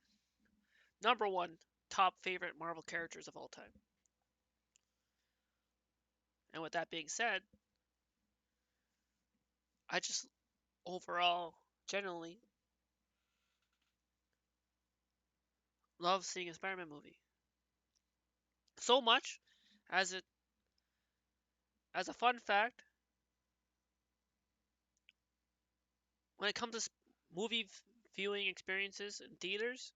number one top favorite Marvel characters of all time. And with that being said, I just overall, generally, love seeing a Spider-Man movie. So much as it, as a fun fact, when it comes to movie viewing experiences in theaters,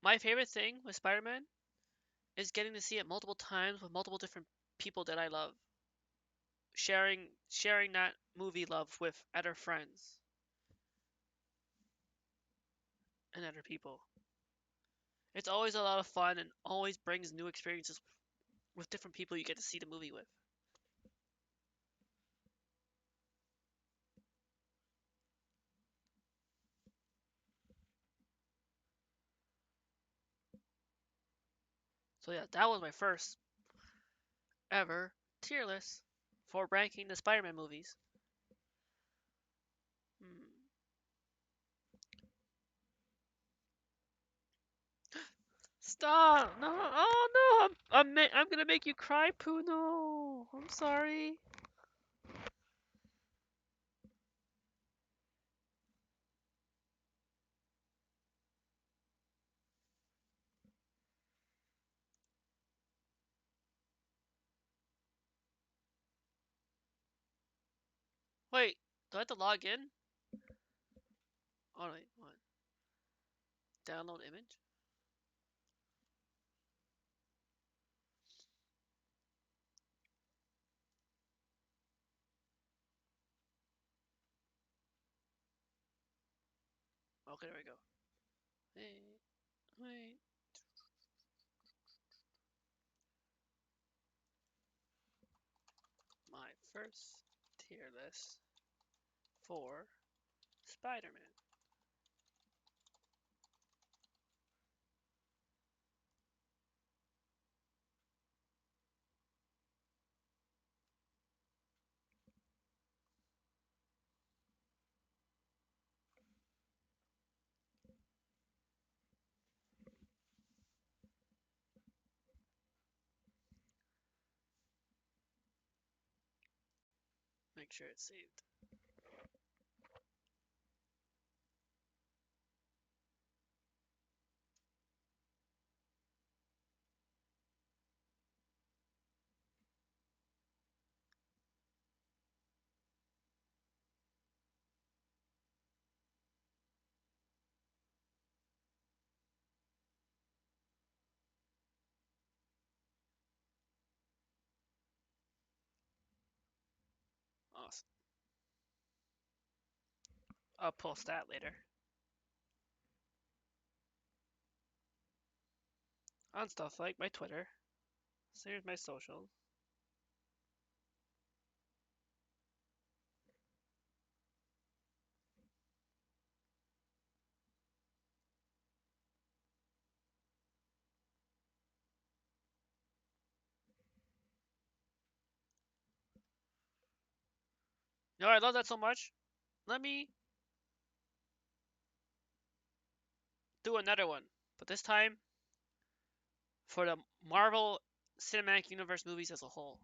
my favorite thing with Spider-Man is getting to see it multiple times with multiple different people that I love. Sharing that movie love with other friends and other people. It's always a lot of fun and always brings new experiences with different people you get to see the movie with. So yeah, that was my first ever tier list for ranking the Spider-Man movies. Hmm. Stop! No! Oh no! I'm gonna make you cry, Pooh. No, I'm sorry. Wait, do I have to log in? Oh wait, what? Download image? Okay, there we go. Wait, wait. My first tier list for Spider-Man. Make sure it's saved. Awesome. I'll post that later on stuff like my Twitter. So here's my socials. No, I love that so much. Let me do another one, but this time for the Marvel Cinematic Universe movies as a whole.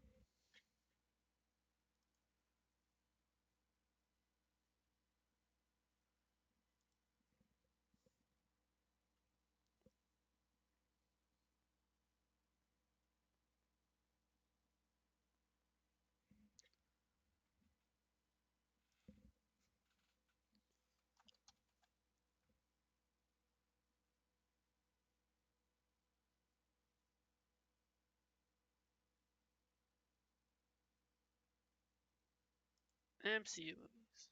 MCU movies.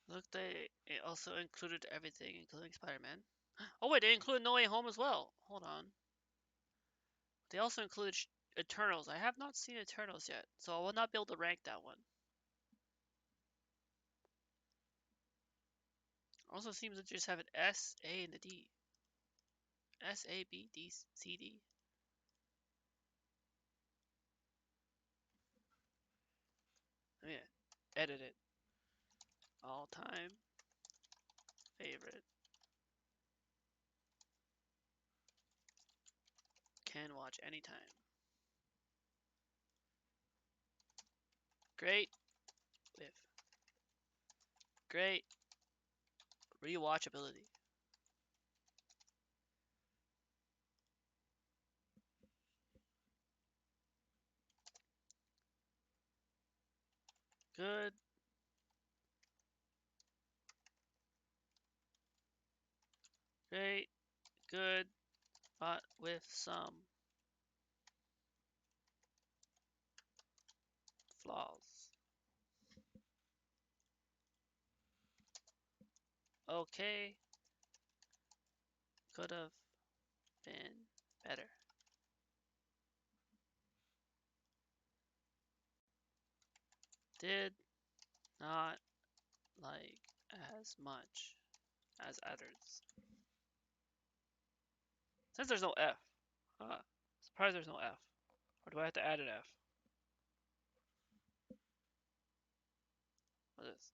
Look, they it also included everything, including Spider-Man. Oh wait, they included No Way Home as well. Hold on. They also included Eternals. I have not seen Eternals yet, so I will not be able to rank that one. Also seems to just have an S, A, and a D. S, A, B, D, C, D. Oh yeah, edit it. All time favorite. Can watch anytime. Great with great rewatchability. Good. Great. Good. But with some flaws. Okay, could have been better. Did not like as much as others. Since there's no F, surprised there's no F. Or do I have to add an F? What is this?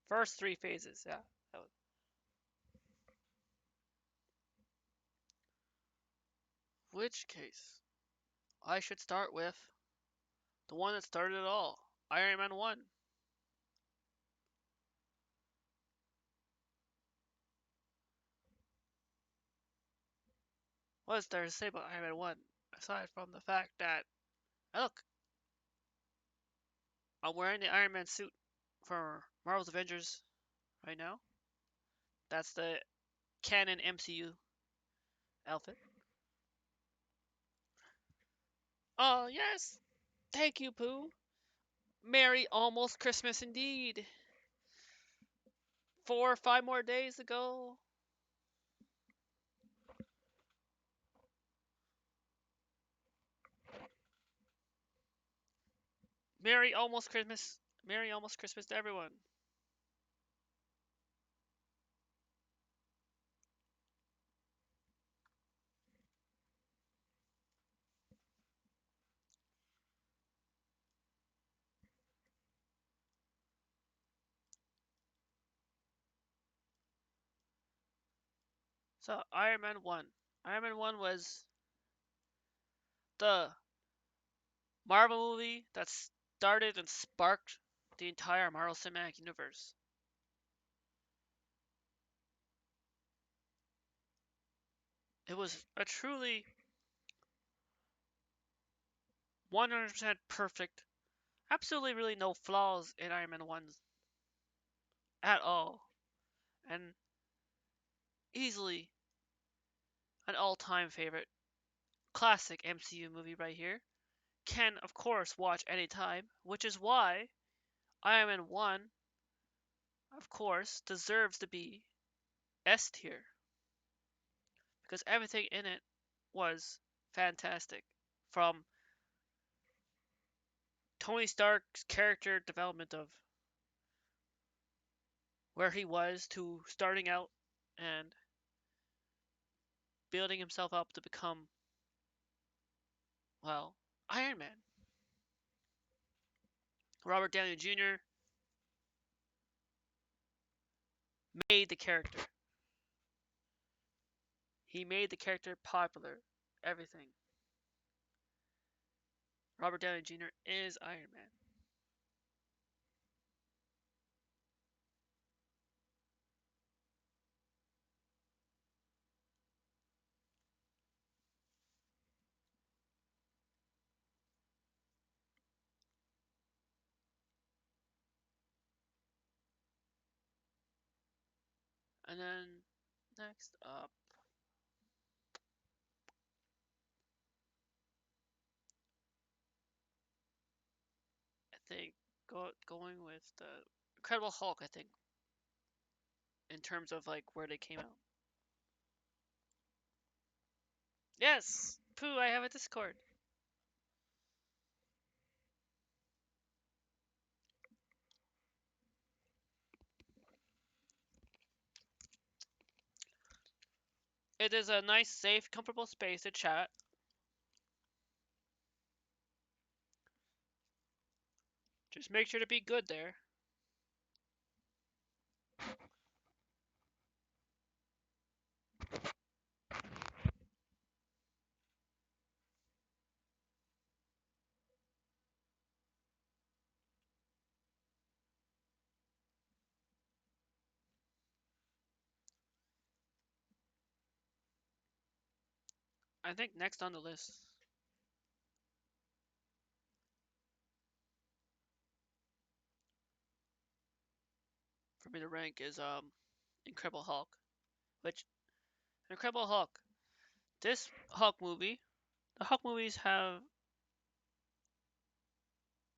First three phases, yeah. That was... Which case? I should start with the one that started it all. Iron Man 1. What is there to say about Iron Man 1? Aside from the fact that, look, I'm wearing the Iron Man suit for Marvel's Avengers right now. That's the canon MCU outfit. Oh, yes! Thank you, Pooh! Merry almost Christmas indeed! 4 or 5 more days to go. Merry almost Christmas. Merry almost Christmas to everyone. So, Iron Man 1. Iron Man 1 was the Marvel movie that started and sparked the entire Marvel Cinematic Universe. It was a truly 100% perfect, absolutely really no flaws in Iron Man 1 at all. And easily an all-time favorite classic MCU movie right here. Can, of course, watch anytime, which is why Iron Man 1, of course, deserves to be S tier. Because everything in it was fantastic. From Tony Stark's character development of where he was to starting out and building himself up to become, well, Iron Man. Robert Downey Jr. made the character. He made the character popular. Everything. Robert Downey Jr. is Iron Man. And then next up, I think going with the Incredible Hulk. I think in terms of like where they came out. Yes, Pooh, I have a Discord. It is a nice, safe, comfortable space to chat. Just make sure to be good there. I think next on the list for me to rank is Incredible Hulk. Which Incredible Hulk. This Hulk movie, the Hulk movies have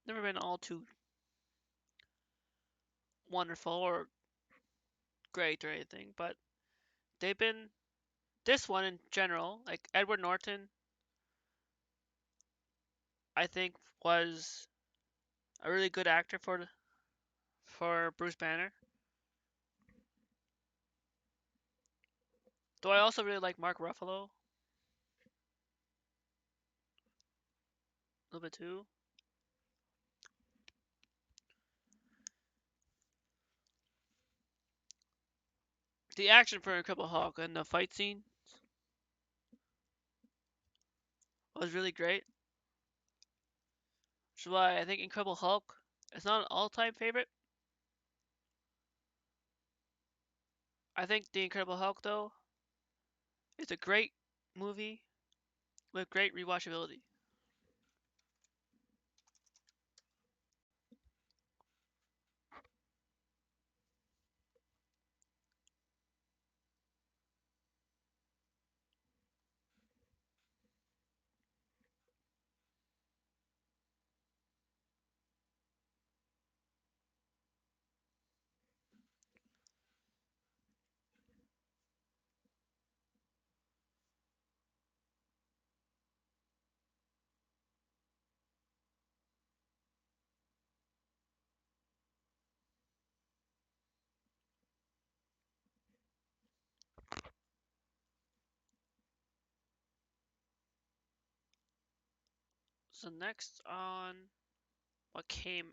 never been all too wonderful or great or anything, but they've been this one in general, like Edward Norton, I think was a really good actor for Bruce Banner. Though I also really like Mark Ruffalo a little bit too. The action for Incredible Hulk and the fight scene was really great. Which is why I think Incredible Hulk is not an all-time favorite. I think The Incredible Hulk, though, is a great movie with great rewatchability. So next on what came,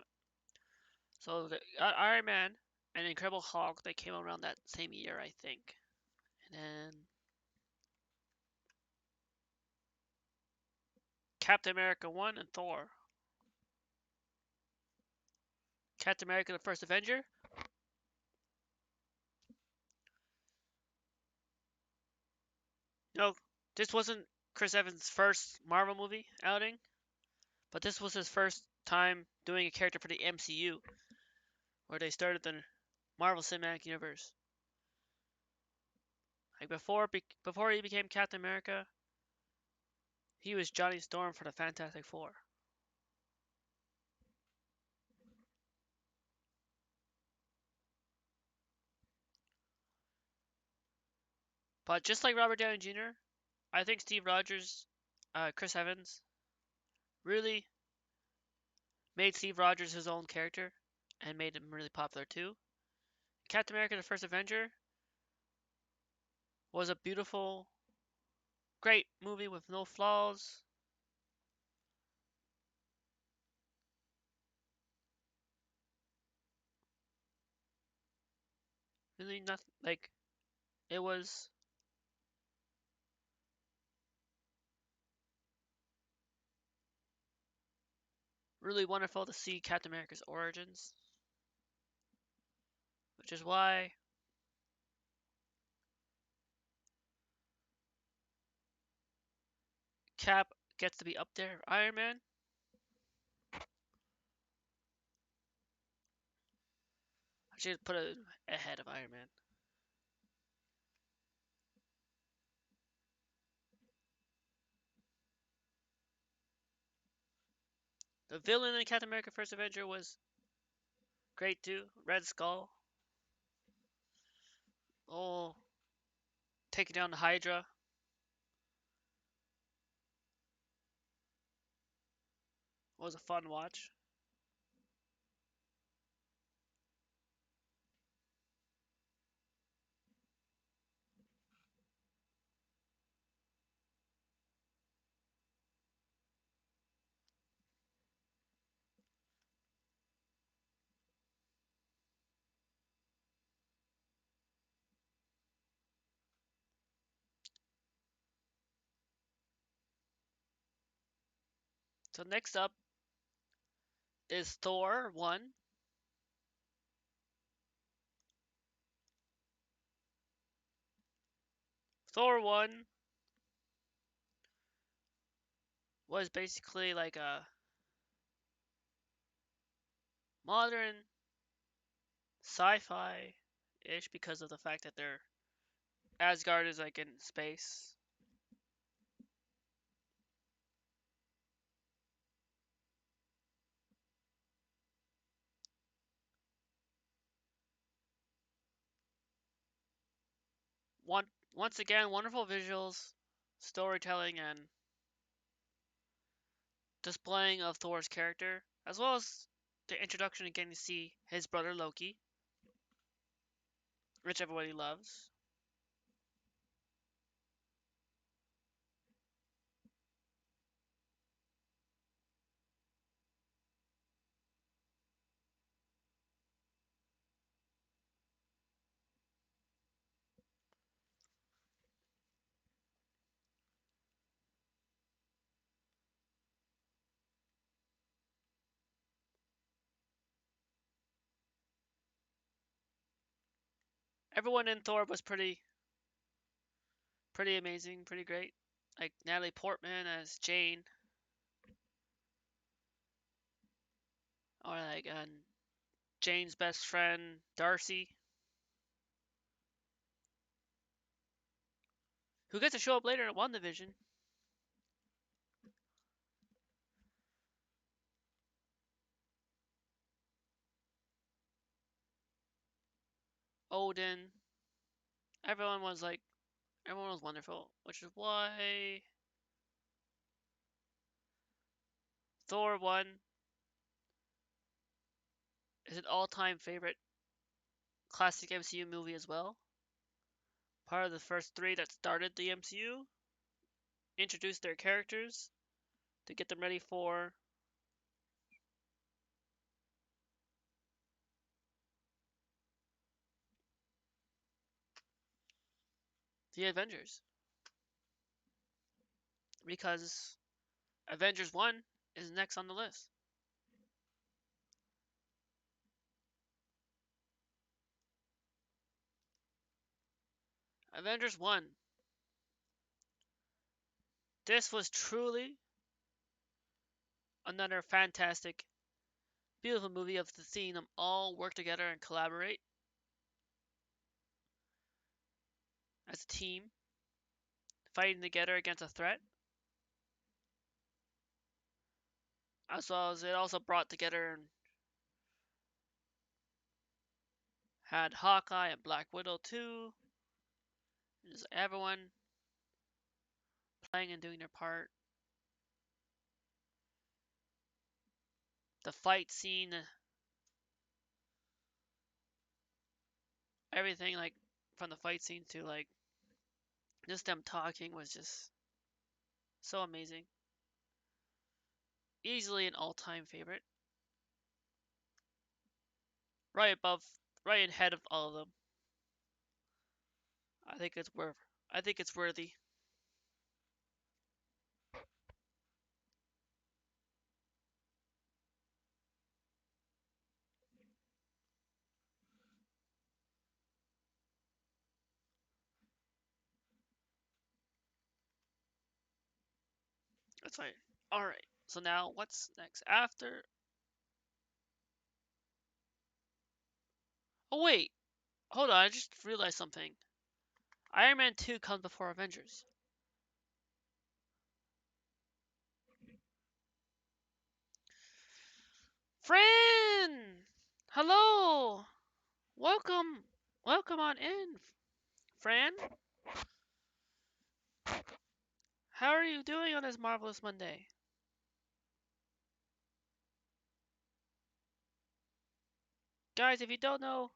so the Iron Man and Incredible Hulk, they came around that same year, I think. And then Captain America 1 and Thor. Captain America the First Avenger. You know, this wasn't Chris Evans' first Marvel movie outing, but this was his first time doing a character for the MCU, where they started the Marvel Cinematic Universe. Like before he became Captain America, he was Johnny Storm for the Fantastic Four. But just like Robert Downey Jr., I think Steve Rogers, Chris Evans, really made Steve Rogers his own character and made him really popular too. Captain America: The First Avenger was a beautiful, great movie with no flaws. Really nothing like it was really wonderful to see Captain America's origins, which is why Cap gets to be up there. Iron Man, I should put it ahead of Iron Man. The villain in Captain America: First Avenger was great too. Red Skull, oh, taking down the Hydra was a fun watch. So next up is Thor 1. Thor 1 was basically like a modern sci-fi ish because of the fact that their Asgard is like in space. once again, wonderful visuals, storytelling, and displaying of Thor's character, as well as the introduction and getting to see his brother Loki, which everybody loves. Everyone in Thor was pretty amazing, pretty great. Like Natalie Portman as Jane, or like Jane's best friend Darcy, who gets to show up later in WandaVision. Odin. Everyone was like, everyone was wonderful, which is why Thor 1 is an all-time favorite classic MCU movie as well. Part of the first three that started the MCU, introduced their characters to get them ready for the Avengers. Because Avengers 1 is next on the list. Avengers 1. This was truly another fantastic, beautiful movie of seeing them all work together and collaborate as a team, fighting together against a threat. As well as it also brought together and had Hawkeye and Black Widow too. Just everyone playing and doing their part. The fight scene, everything like from the fight scene to like just them talking was just so amazing. Easily an all-time favorite. Right above, right ahead of all of them. I think it's worth. I think it's worthy. That's fine. All right. So now what's next after? Oh wait, hold on. I just realized something. Iron Man 2 comes before Avengers. Fran! Hello! Welcome! Welcome on in, Fran. How are you doing on this marvelous Monday? Guys, if you don't know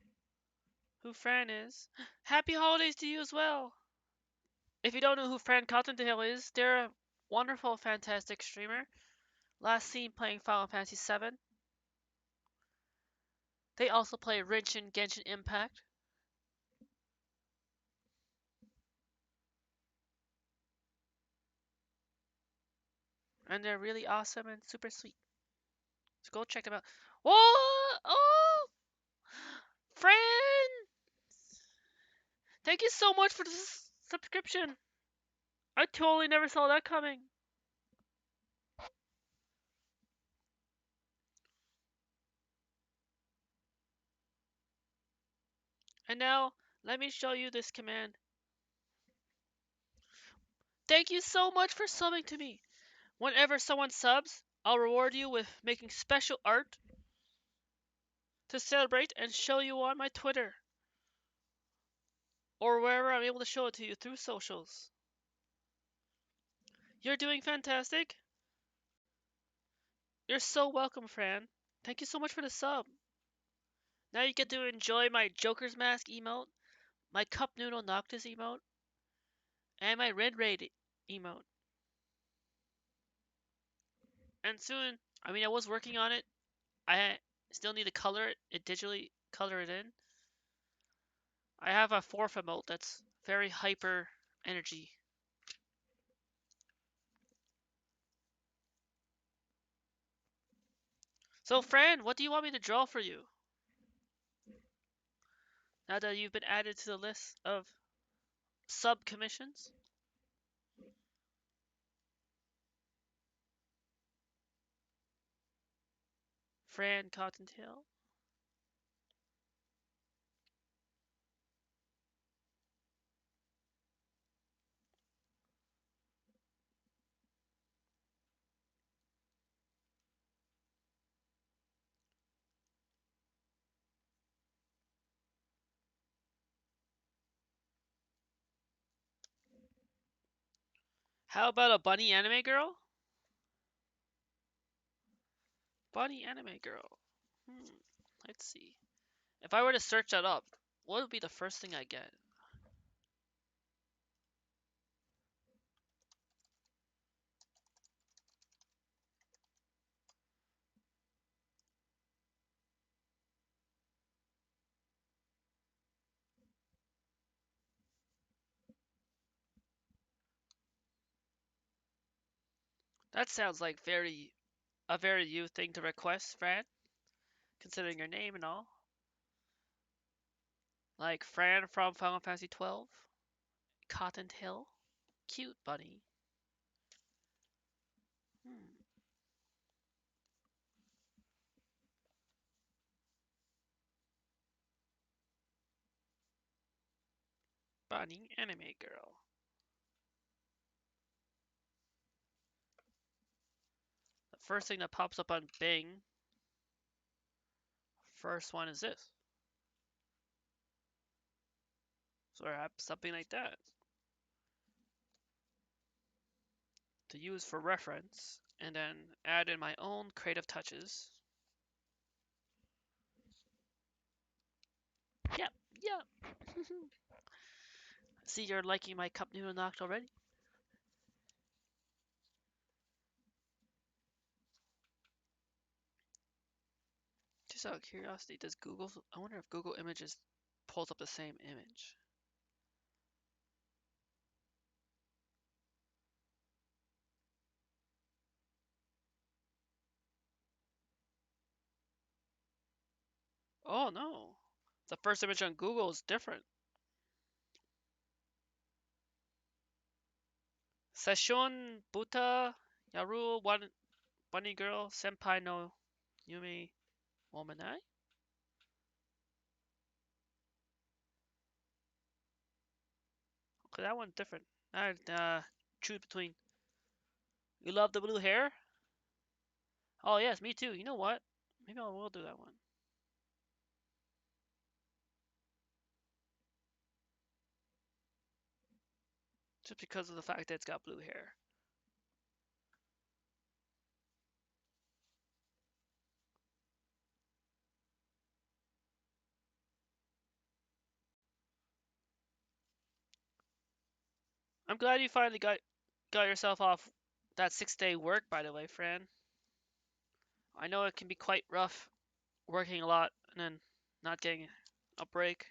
who Fran is, happy holidays to you as well! If you don't know who Fran Cottontail is, they're a wonderful, fantastic streamer. Last seen playing Final Fantasy VII. They also play Rinshin Genshin Impact. And they're really awesome and super sweet. So go check them out. Whoa! Oh! Fran! Thank you so much for the subscription. I totally never saw that coming. And now, let me show you this command. Thank you so much for subbing to me. Whenever someone subs, I'll reward you with making special art to celebrate and show you on my Twitter. or wherever I'm able to show it to you through socials. You're doing fantastic. You're so welcome, Fran. Thank you so much for the sub. Now you get to enjoy my Joker's Mask emote, my Cup Noodle Noctis emote, and my Red Raid emote. And soon, I was working on it. I still need to color it digitally color it in. I have a fourth emote that's very hyper energy. So, Fran, what do you want me to draw for you? Now that you've been added to the list of sub commissions? Fran Cottontail. How about a bunny anime girl? Bunny anime girl. Let's see. If I were to search that up, what would be the first thing I get? That sounds like a very you thing to request, Fran, considering your name and all. Like Fran from Final Fantasy 12, Cottontail, cute bunny. Hmm. Bunny anime girl. The first thing that pops up on Bing, first one is this. So I have something like that to use for reference, and then add in my own creative touches. Yep, yep. See, you're liking my Cup Noodle Knocked already? Just out of curiosity, I wonder if Google Images pulls up the same image. Oh no. The first image on Google is different. Seshun Buta Yaru Bunny Girl Senpai no Yumi Womanai? Okay, that one's different. I choose between. You love the blue hair? Oh yes, me too. You know what? Maybe I will do that one. Just because of the fact that it's got blue hair. I'm glad you finally got yourself off that 6-day work, by the way, Fran. I know it can be quite rough working a lot and then not getting a break.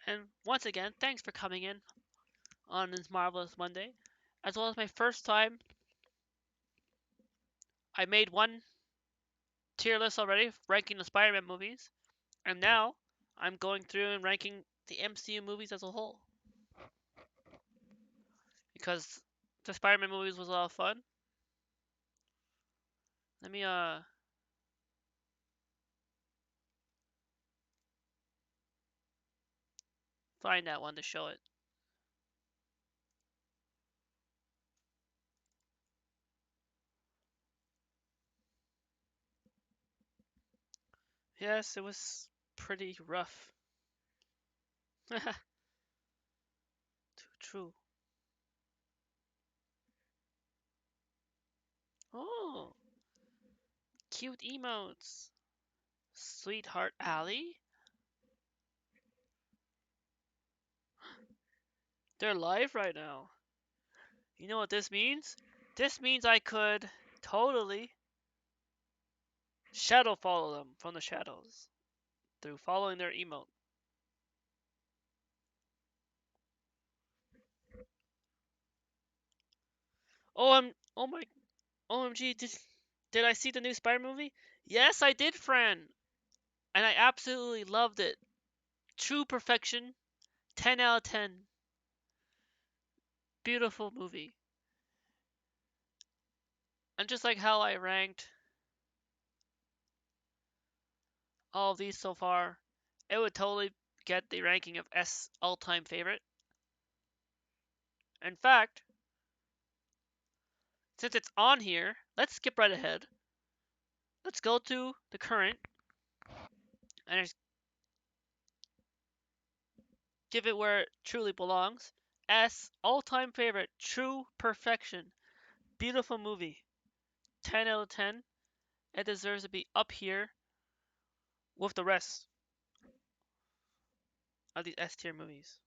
And once again, thanks for coming in on this marvelous Monday, as well as my first time. I made one tier list already, ranking the Spider-Man movies, and now I'm going through and ranking the MCU movies as a whole. Because the Spider-Man movies was a lot of fun. Let me find that one to show it. Yes, it was pretty rough. True. Oh, cute emotes. Sweetheart Alley? They're live right now. You know what this means? This means I could totally shadow follow them from the shadows through following their emote. Oh my, OMG, did I see the new Spider movie? Yes, I did, Fran. And I absolutely loved it. True perfection. 10 out of 10. Beautiful movie. And just like how I ranked all of these so far, it would totally get the ranking of S all-time favorite. In fact, since it's on here, let's skip right ahead. Let's go to the current and just give it where it truly belongs. S all-time favorite, True Perfection. Beautiful movie. 10 out of 10. It deserves to be up here with the rest of these S tier movies.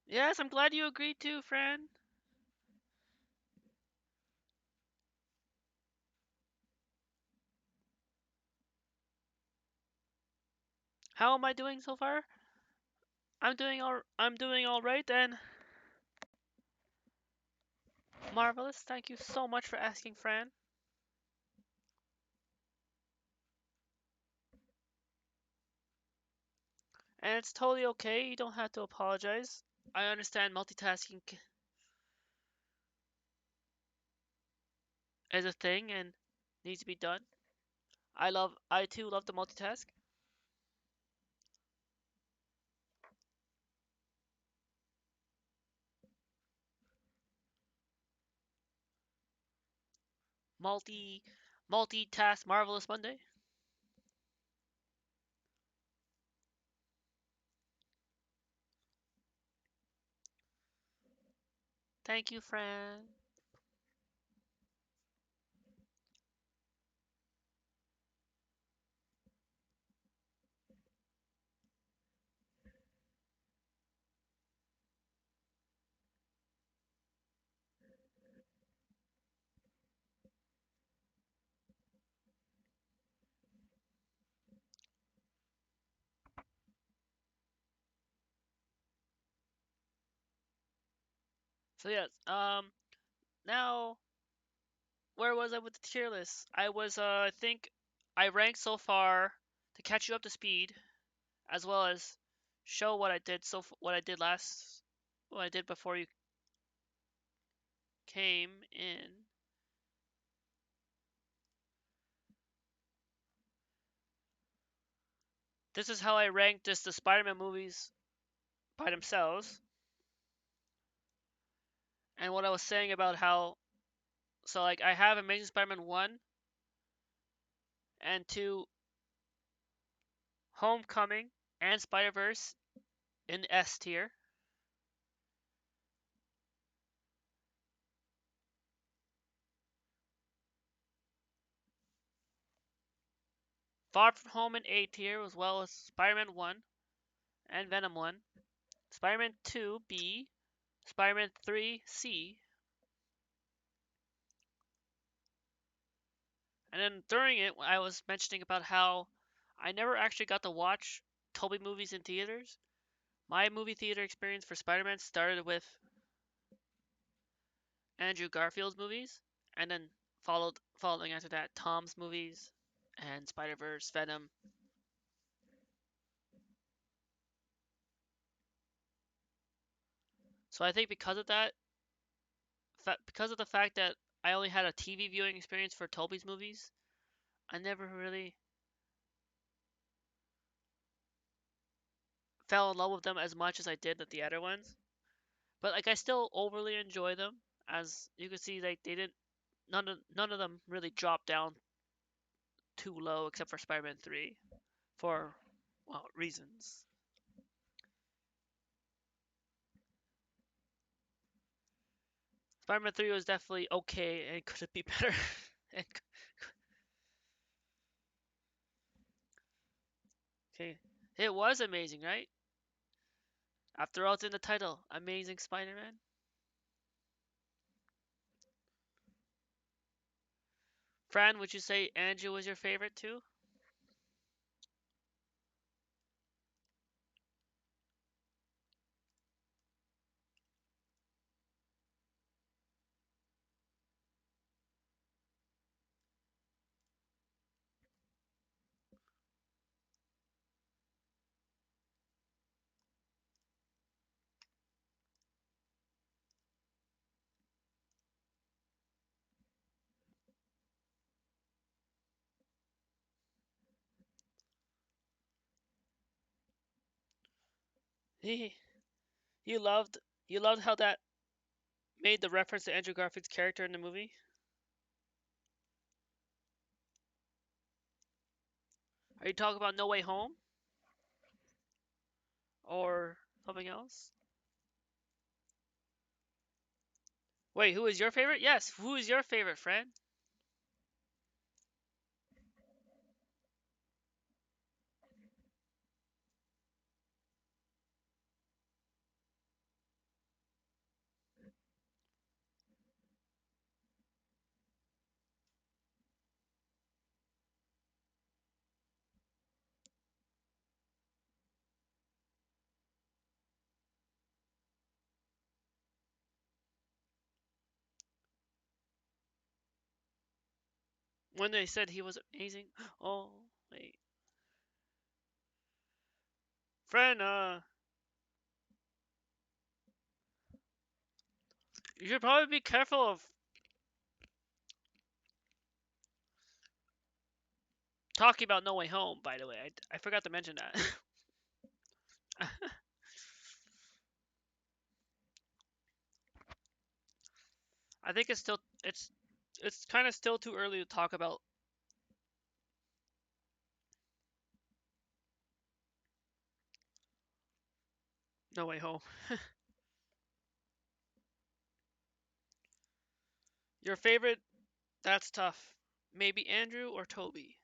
Yes, I'm glad you agreed too, Fran. How am I doing so far? I'm doing all right and marvelous. Thank you so much for asking, Fran. And it's totally okay. You don't have to apologize. I understand multitasking is a thing and needs to be done. I too love to multitask. Multi multitask marvelous Monday. Thank you, Fran. So yes, now where was I with the tier list? I think I ranked so far to catch you up to speed, as well as show what I did what I did before you came in. This is how I ranked just the Spider-Man movies by themselves, and what I was saying about how like I have Amazing Spider-Man 1 and 2, Homecoming and Spider-Verse in S tier. Far From Home in A tier, as well as Spider-Man 1 and Venom 1, Spider-Man 2 B, Spider-Man 3 C, and then during it I was mentioning about how I never actually got to watch Tobey movies in theaters. My movie theater experience for Spider-Man started with Andrew Garfield's movies, and then following after that Tom's movies and Spider-Verse, Venom. So I think because of the fact that I only had a TV viewing experience for Tobey's movies, I never really fell in love with them as much as I did with the other ones. But like I still overly enjoy them. As you can see, like they didn't none of them really dropped down too low, except for Spider-Man 3, for, well, reasons. Spider-Man 3 was definitely okay, and could it be better? Okay, it was amazing, right? After all, it's in the title, Amazing Spider-Man. Fran, would you say Andrew was your favorite too? you loved you loved how that made the reference to Andrew Garfield's character in the movie? Are you talking about No Way Home or something else? Wait, who is your favorite? Yes, who is your favorite, friend? When they said he was amazing. Oh, wait. Friend, you should probably be careful of talking about No Way Home, by the way. I forgot to mention that. I think it's kind of still too early to talk about No Way Home. Your favorite? That's tough. Maybe Andrew or Toby.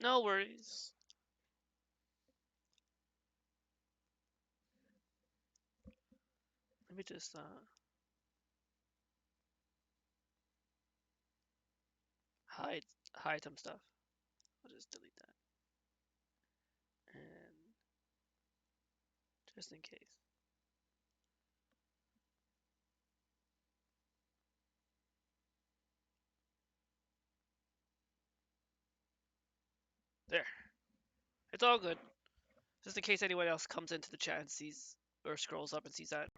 No worries. Let me just hide hide some stuff. I'll just delete that. And just in case. There. It's all good. Just in case anyone else comes into the chat and sees or scrolls up and sees that.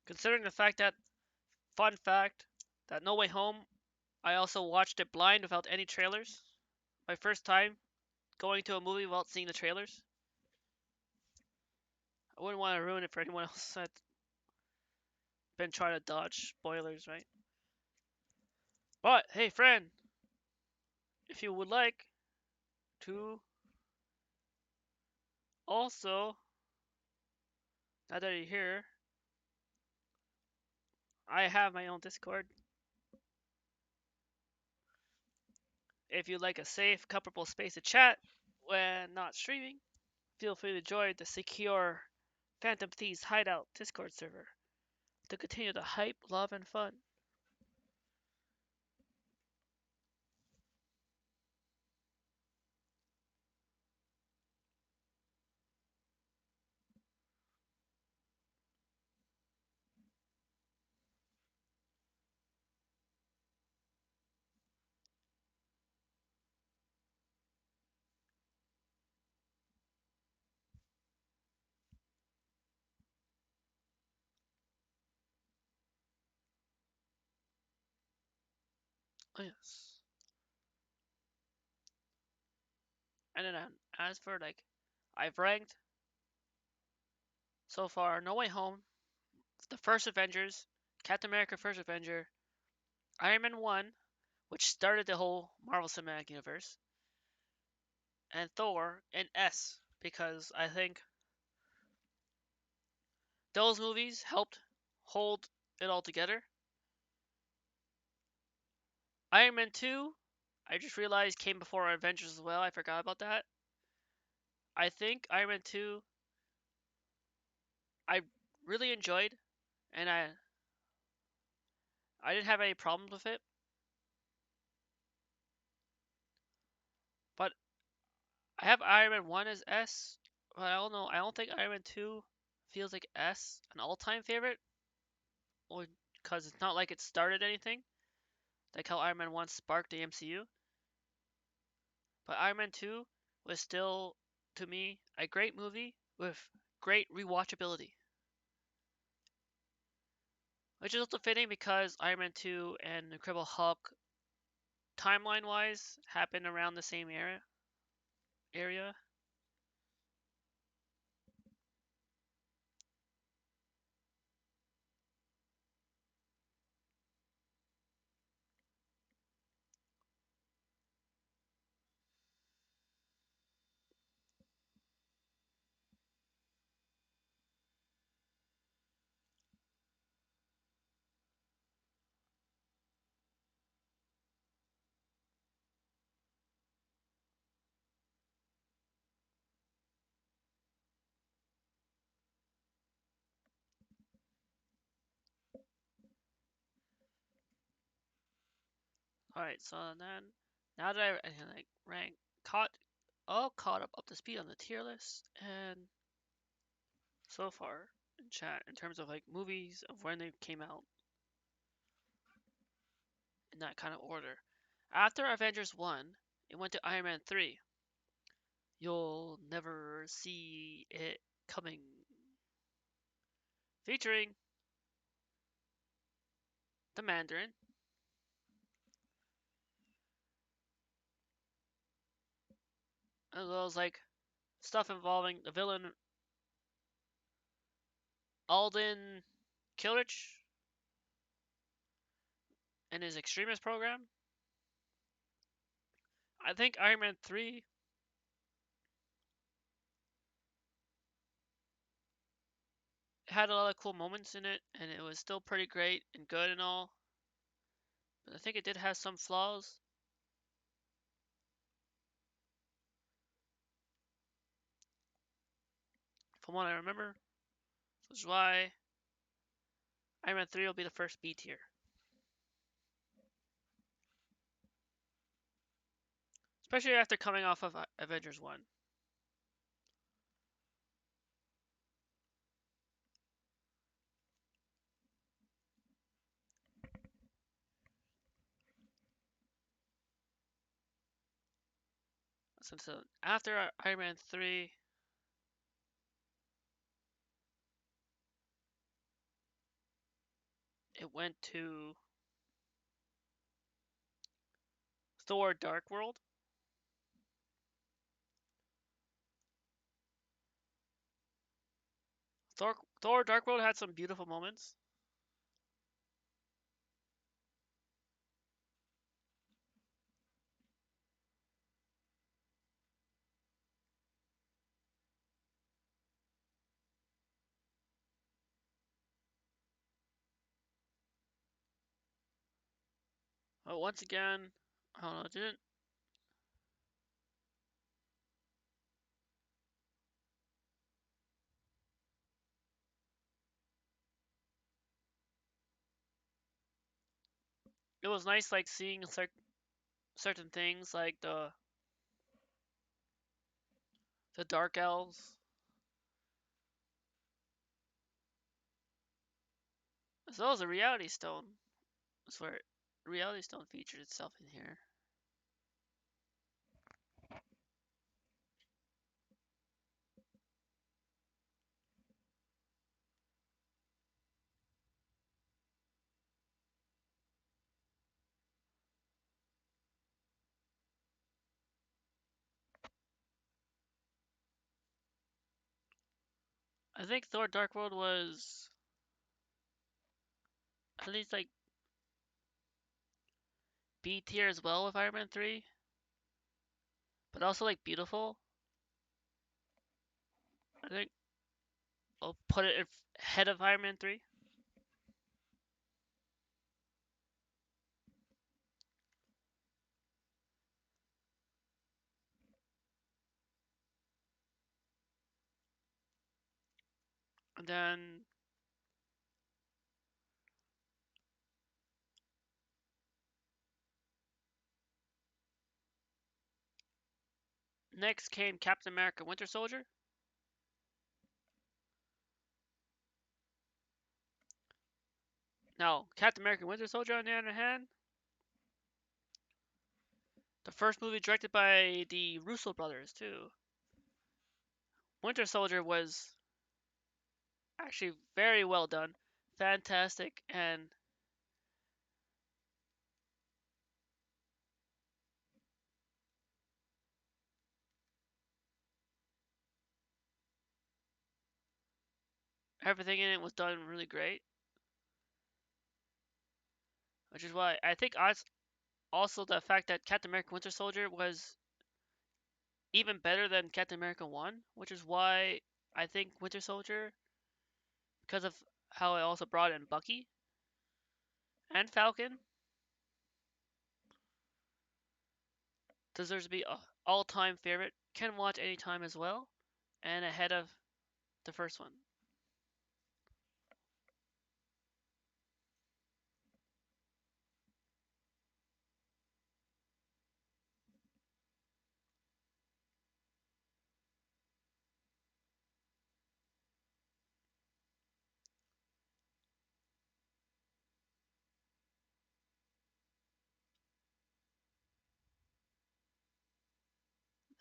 Considering the fact that, fun fact, that No Way Home, I also watched it blind without any trailers. My first time going to a movie without seeing the trailers. I wouldn't want to ruin it for anyone else that's been trying to dodge spoilers, right? But, hey, friend, if you would like to also, now that you're here, I have my own Discord. If you'd like a safe, comfortable space to chat when not streaming, feel free to join the secure Phantom Thieves Hideout Discord server to continue the hype, love, and fun. Oh yes. And then as for like, I've ranked so far No Way Home, the first Avengers, Captain America: First Avenger, Iron Man 1, which started the whole Marvel Cinematic Universe, and Thor in S because I think those movies helped hold it all together. Iron Man 2, I just realized came before Avengers as well. I forgot about that. I think Iron Man 2 I really enjoyed, and I didn't have any problems with it. But I have Iron Man 1 as S, but I don't know. I don't think Iron Man 2 feels like S, an all-time favorite, or because it's not like it started anything, like how Iron Man 1 sparked the MCU. But Iron Man 2 was still, to me, a great movie with great rewatchability. Which is also fitting because Iron Man 2 and Incredible Hulk, timeline wise, happened around the same area. Alright, so then now that I like rank caught all caught up to speed on the tier list, and so far in chat in terms of like movies of when they came out in that kind of order. After Avengers 1, it went to Iron Man 3. You'll never see it coming. Featuring the Mandarin, as well as like stuff involving the villain Alden Kilrich and his extremist program. I think Iron Man 3 had a lot of cool moments in it, and it was still pretty great and good and all. But I think it did have some flaws. From what I remember. Which is why Iron Man 3 will be the first B tier. Especially after coming off of Avengers 1. So after Iron Man 3, it went to Thor Dark World. Thor Dark World had some beautiful moments. But once again, I don't know, it didn't. It was nice, like seeing certain things, like the Dark Elves, as well as the Reality Stone. That's where Reality Stone featured itself in here. I think Thor: Dark World was at least like B tier as well with Iron Man 3, but also like beautiful. I think I'll put it ahead of Iron Man 3. And then next came Captain America: Winter Soldier. Now, Captain America: Winter Soldier, on the other hand, the first movie directed by the Russo brothers too. Winter Soldier was actually very well done, fantastic, and everything in it was done really great. Which is why I think also the fact that Captain America: Winter Soldier was even better than Captain America 1, which is why I think Winter Soldier, because of how it also brought in Bucky and Falcon, deserves to be a all-time favorite. Can watch anytime as well, and ahead of the first one.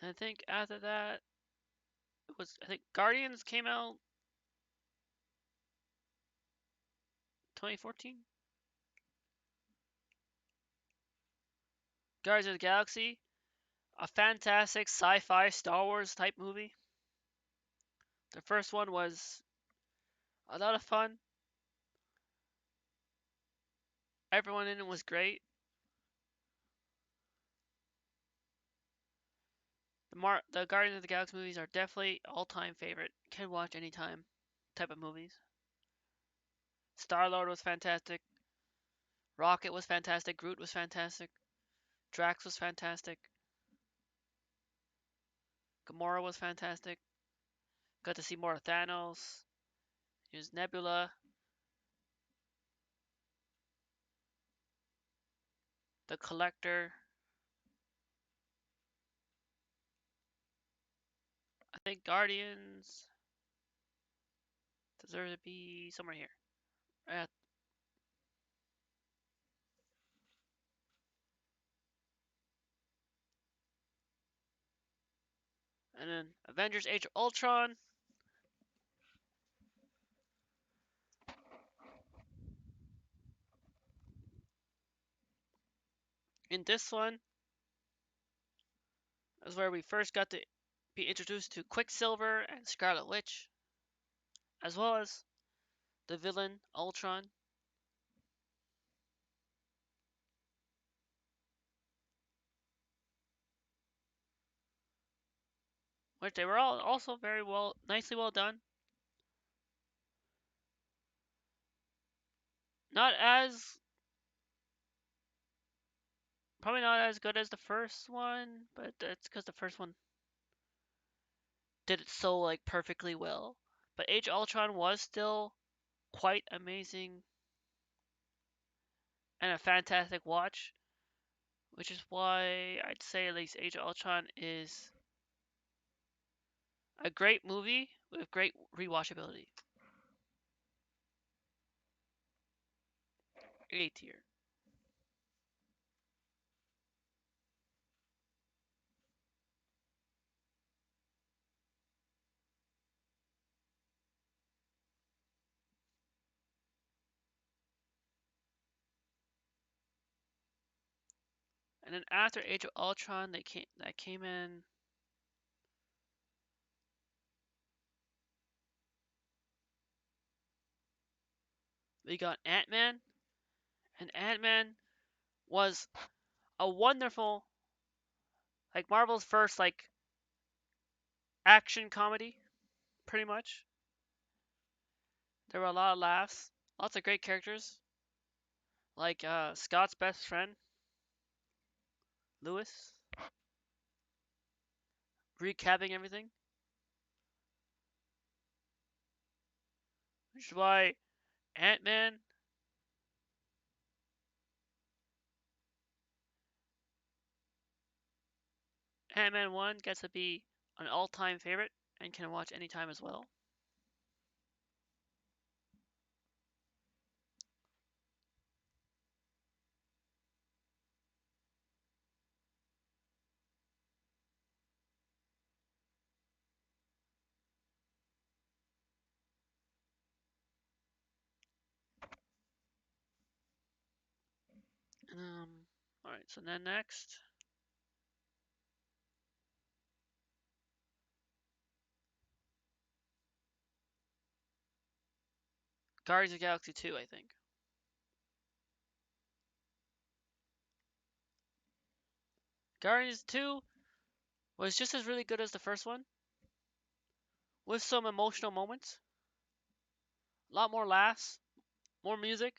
And I think after that, it was I think Guardians came out 2014. Guardians of the Galaxy, a fantastic sci-fi Star Wars type movie. The first one was a lot of fun. Everyone in it was great. The Guardians of the Galaxy movies are definitely all-time favorite. Can watch anytime type of movies. Star-Lord was fantastic. Rocket was fantastic. Groot was fantastic. Drax was fantastic. Gamora was fantastic. Got to see more of Thanos. Use Nebula. The Collector. I think Guardians deserve to be somewhere here. Right. And then Avengers: Age of Ultron. In this one is where we first got to be introduced to Quicksilver and Scarlet Witch, as well as the villain Ultron. Which they were all also very well, nicely well done. Not as, probably not as good as the first one, but that's because the first one did it so like perfectly well. But Age of Ultron was still quite amazing and a fantastic watch, which is why I'd say at least Age of Ultron is a great movie with great rewatchability. A tier. And then after Age of Ultron, that came in we got Ant-Man, and Ant-Man was a wonderful, like Marvel's first like action comedy, pretty much. There were a lot of laughs, lots of great characters, like Scott's best friend, Lewis, recapping everything, which is why Ant-Man Ant-Man 1 gets to be an all-time favorite and can watch anytime as well. Um, Alright, so then next, Guardians of the Galaxy 2, I think. Guardians 2 was just as really good as the first one, with some emotional moments, a lot more laughs, more music.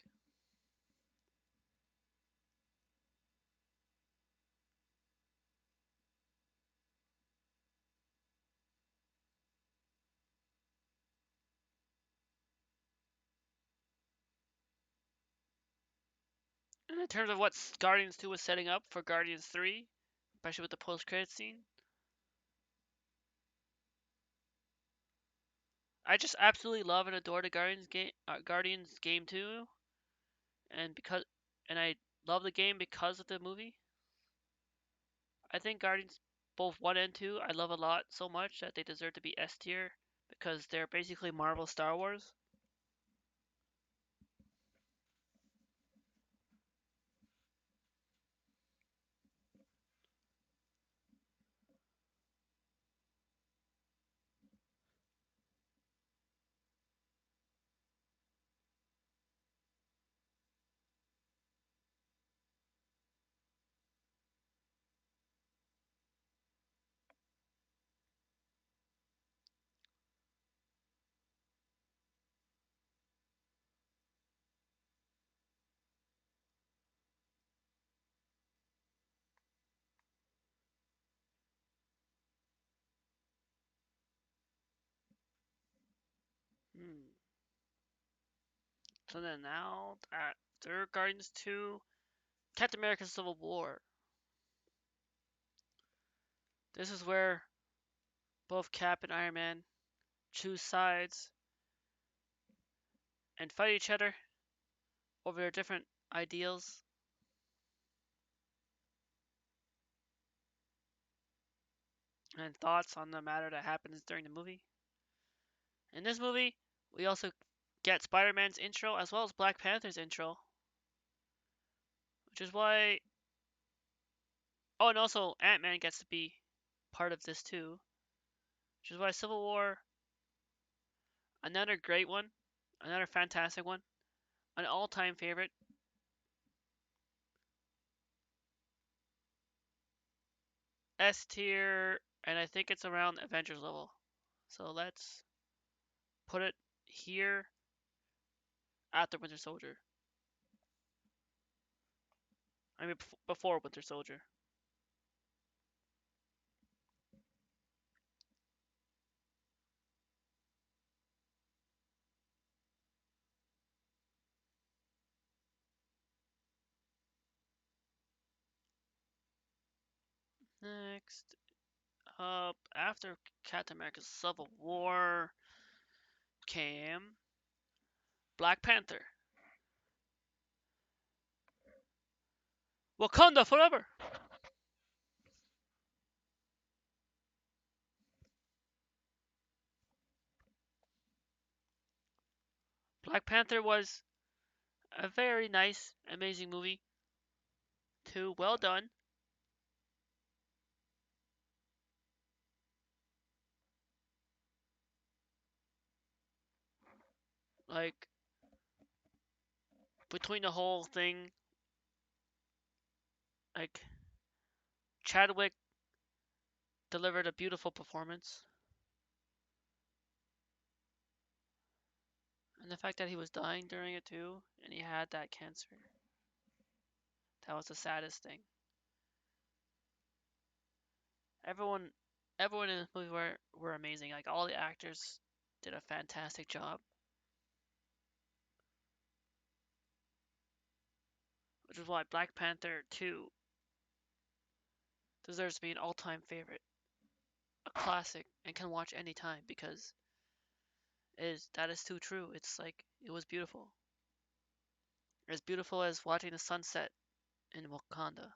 And in terms of what Guardians 2 was setting up for Guardians 3, especially with the post-credits scene, I just absolutely love and adore the Guardians game 2, and I love the game because of the movie. I think Guardians both 1 and 2 I love a lot so much that they deserve to be S tier because they're basically Marvel Star Wars. Hmm. So then now after Guardians 2, Captain America Civil War. This is where both Cap and Iron Man choose sides and fight each other over their different ideals and thoughts on the matter that happens during the movie. In this movie, we also get Spider-Man's intro as well as Black Panther's intro, which is why. Oh, and also Ant-Man gets to be part of this too, which is why Civil War, another great one, another fantastic one, an all-time favorite. S tier, and I think it's around Avengers level. So let's put it here after Winter Soldier. I mean, before Winter Soldier. Next up, after Captain America's Civil War came Black Panther. Wakanda forever! Black Panther was a very nice, amazing movie. Too well done. Like, between the whole thing, like Chadwick delivered a beautiful performance, and the fact that he was dying during it too, and he had that cancer, that was the saddest thing. Everyone, everyone in this movie were amazing. Like all the actors did a fantastic job, which is why Black Panther 2 deserves to be an all-time favorite, a classic, and can watch anytime because that is too true. It's like it was beautiful, as beautiful as watching the sunset in Wakanda.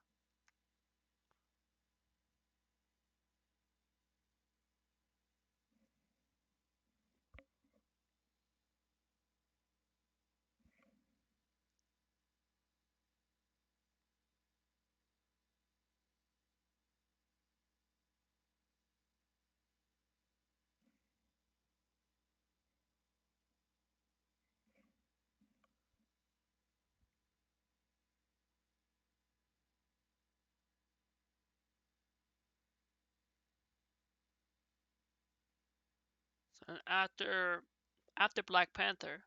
So after Black Panther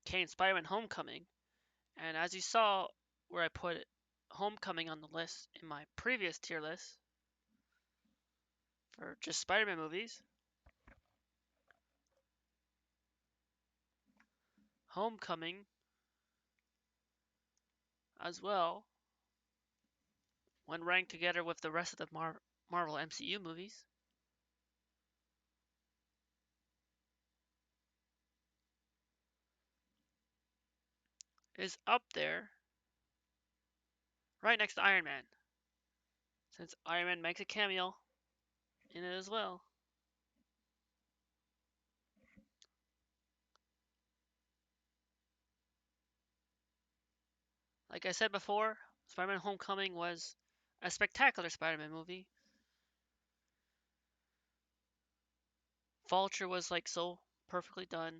came Spider-Man: Homecoming, and as you saw where I put it, Homecoming on the list in my previous tier list for just Spider-Man movies, Homecoming as well, when ranked together with the rest of the Marvel MCU movies, is up there right next to Iron Man, since Iron Man makes a cameo in it as well. Like I said before, Spider-Man: Homecoming was a spectacular Spider-Man movie. Vulture was like so perfectly done.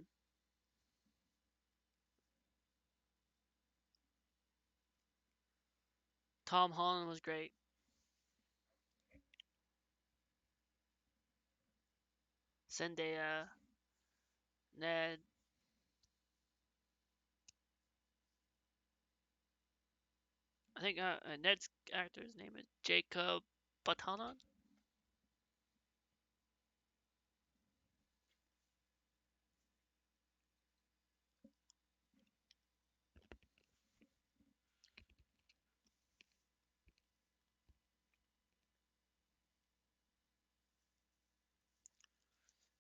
Tom Holland was great. Zendaya, Ned. I think Ned's actor's name is Jacob Batalon.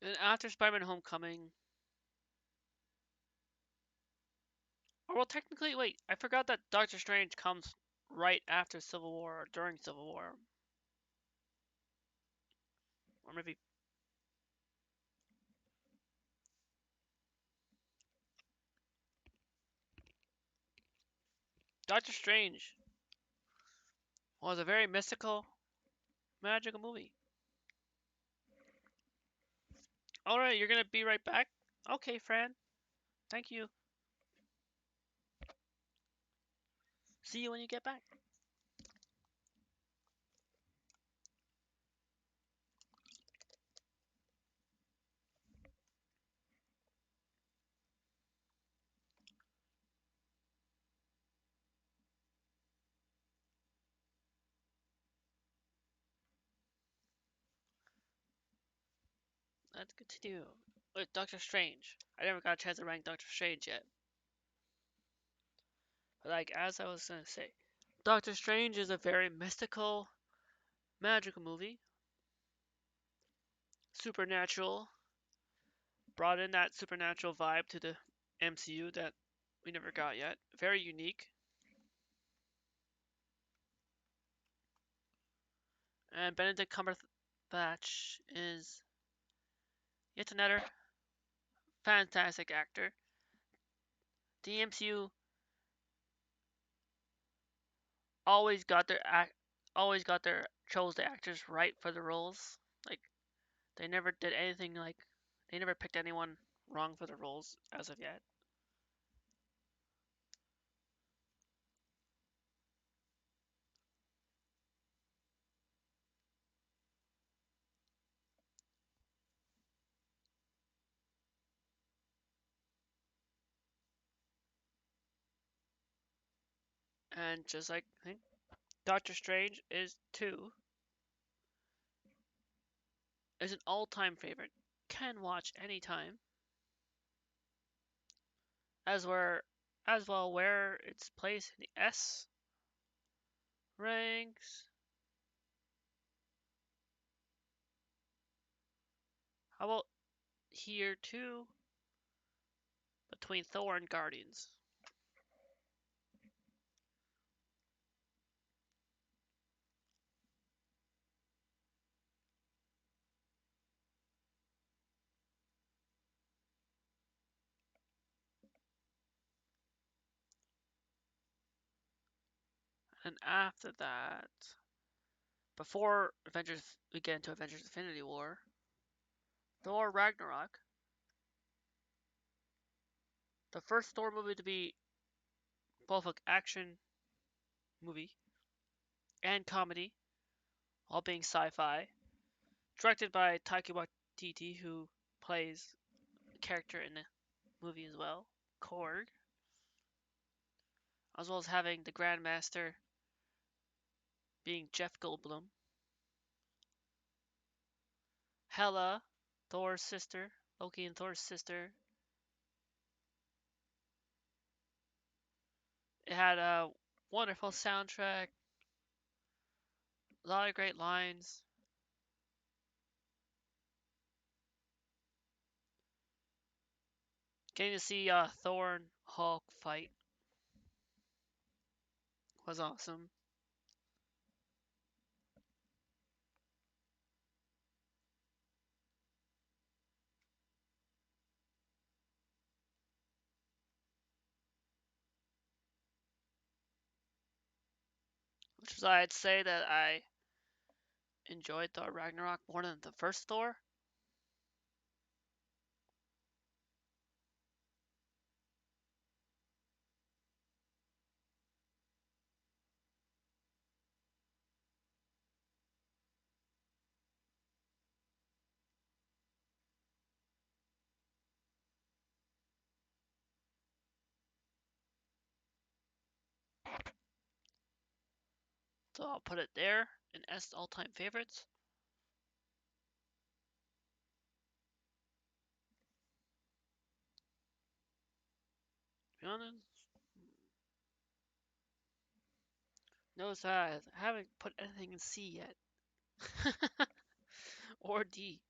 And after Spider-Man: Homecoming, or well, technically, wait, I forgot that Doctor Strange comes right after Civil War or during Civil War, or maybe Doctor Strange was a very mystical, magical movie. All right, you're gonna be right back. Okay, Fran. Thank you. See you when you get back. Let's continue with Doctor Strange. I never got a chance to rank Doctor Strange yet. But like as I was gonna say, Doctor Strange is a very mystical, magical movie. Supernatural, brought in that supernatural vibe to the MCU that we never got yet. Very unique. And Benedict Cumberbatch is yet another fantastic actor. The MCU always got their chose the actors right for the roles. Like they never did anything like they never picked anyone wrong for the roles as of yet. And just like I think Doctor Strange is 2, is an all-time favorite. Can watch anytime. As where as well where its place in the S ranks. How about here too? Between Thor and Guardians. And after that, before Avengers, we get into Avengers Infinity War, Thor Ragnarok, the first Thor movie to be both an action movie and comedy, all being sci-fi, directed by Taika Waititi, who plays a character in the movie as well, Korg, as well as having the Grandmaster being Jeff Goldblum, Hela, Thor's sister, Loki and Thor's sister. It had a wonderful soundtrack, a lot of great lines. Getting to see Thor and Hulk fight was awesome. Which is why I'd say that I enjoyed Thor Ragnarok more than the first Thor. So I'll put it there in S all-time favorites. To be honest, notice that I haven't put anything in C yet. Or D.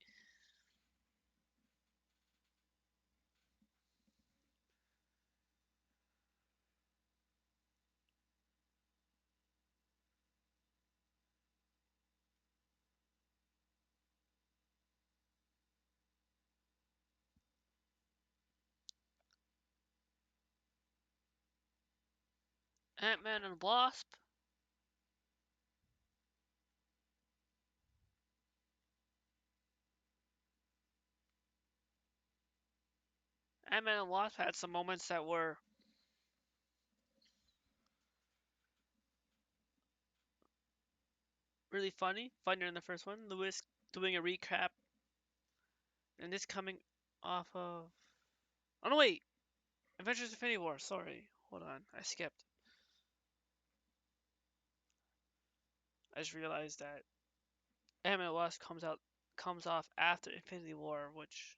Ant-Man and Wasp. Ant-Man and Wasp had some moments that were really funny. Funnier than the first one. Lewis doing a recap. And this coming off of... Oh no, wait! Avengers Infinity War, sorry. Hold on, I skipped. I just realized that Ant-Man Wasp comes off after Infinity War, which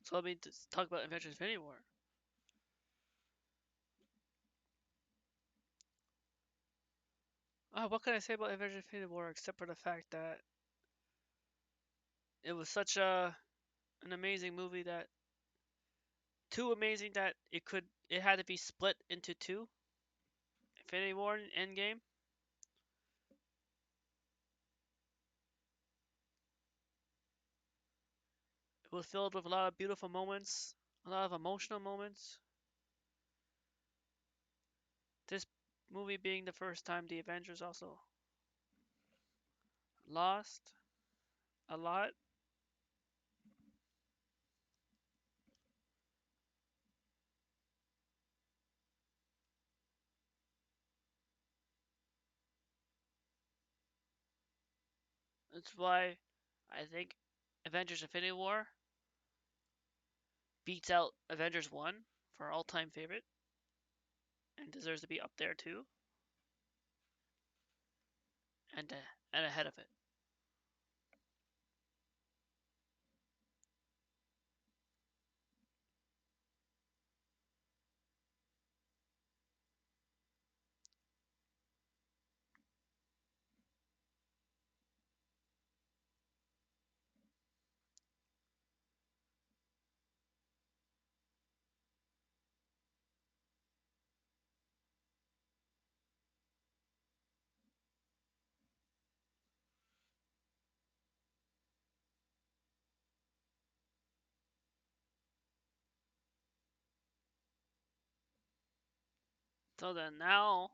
so let me just talk about Avengers Infinity War. What can I say about Avengers Infinity War except for the fact that it was such an amazing movie that too amazing that it had to be split into two. Infinity War and Endgame. It was filled with a lot of beautiful moments, a lot of emotional moments. This movie being the first time the Avengers also lost a lot. That's why I think Avengers Infinity War beats out Avengers 1 for all-time favorite and deserves to be up there too and ahead of it. So then now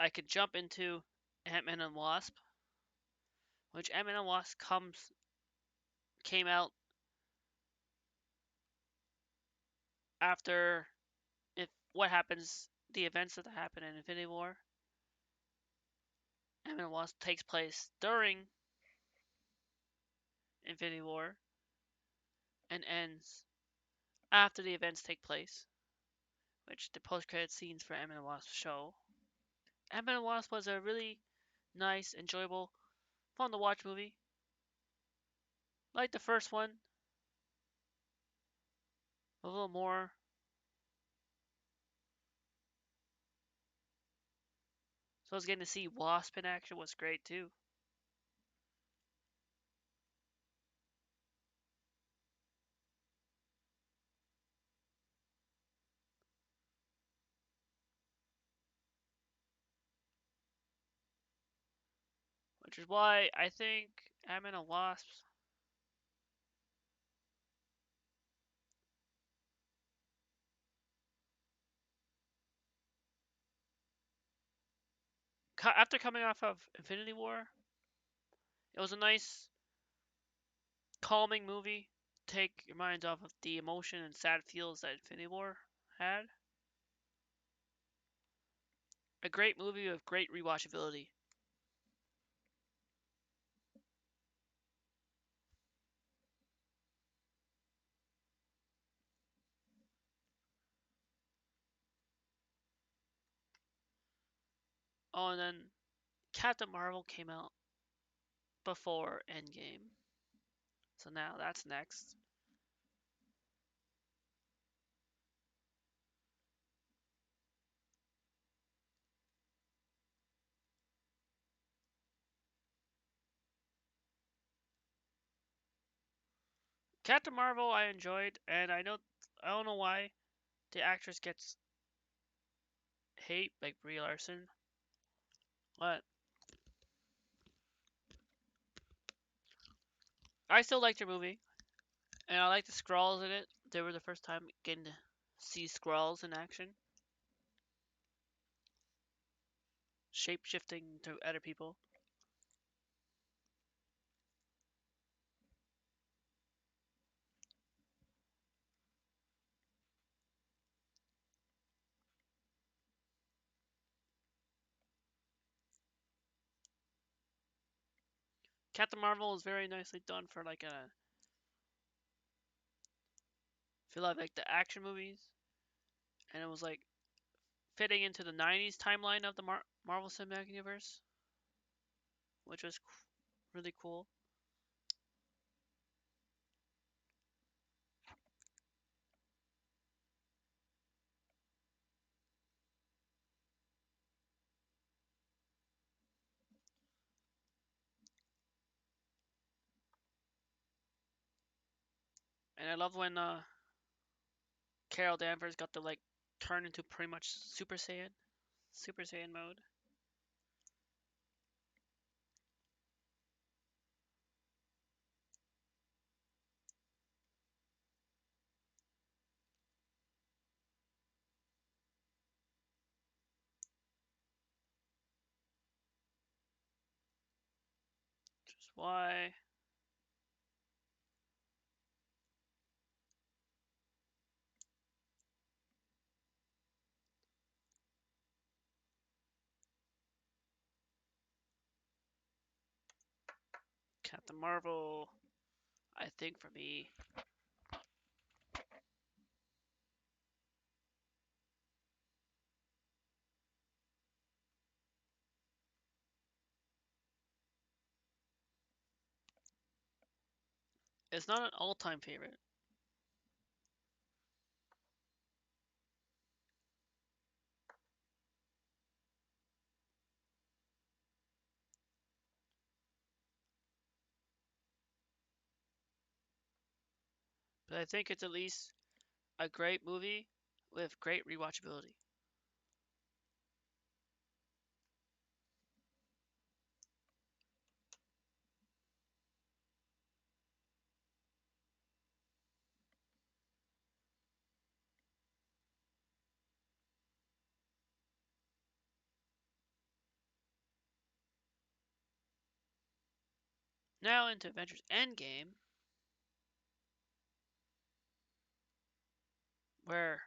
I could jump into Ant-Man and Wasp, which Ant-Man and Wasp came out after if what happens the events that happen in Infinity War. Ant-Man and Wasp takes place during Infinity War and ends after the events take place, which the post-credit scenes for Ant-Man and Wasp show. Ant-Man and Wasp was a really nice, enjoyable, fun to watch movie. Like the first one, a little more. So I was getting to see Wasp in action was great too. Which is why I think Ant-Man and Wasp after coming off of Infinity War, it was a nice, calming movie. Take your minds off of the emotion and sad feels that Infinity War had. A great movie with great rewatchability. Oh, and then Captain Marvel came out before Endgame. So now that's next. Captain Marvel I enjoyed, and I don't know why the actress gets hate like Brie Larson, but I still liked her movie, and I liked the Skrulls in it. They were the first time getting to see Skrulls in action, shape shifting to other people. Captain Marvel was very nicely done for like a feel like the action movies, and it was like fitting into the '90s timeline of the Marvel Cinematic Universe, which was really cool. And I love when Carol Danvers got to like turn into pretty much Super Saiyan mode. Which is why Captain Marvel, I think for me, it's not an all-time favorite. But I think it's at least a great movie with great rewatchability. Now into Avengers Endgame, where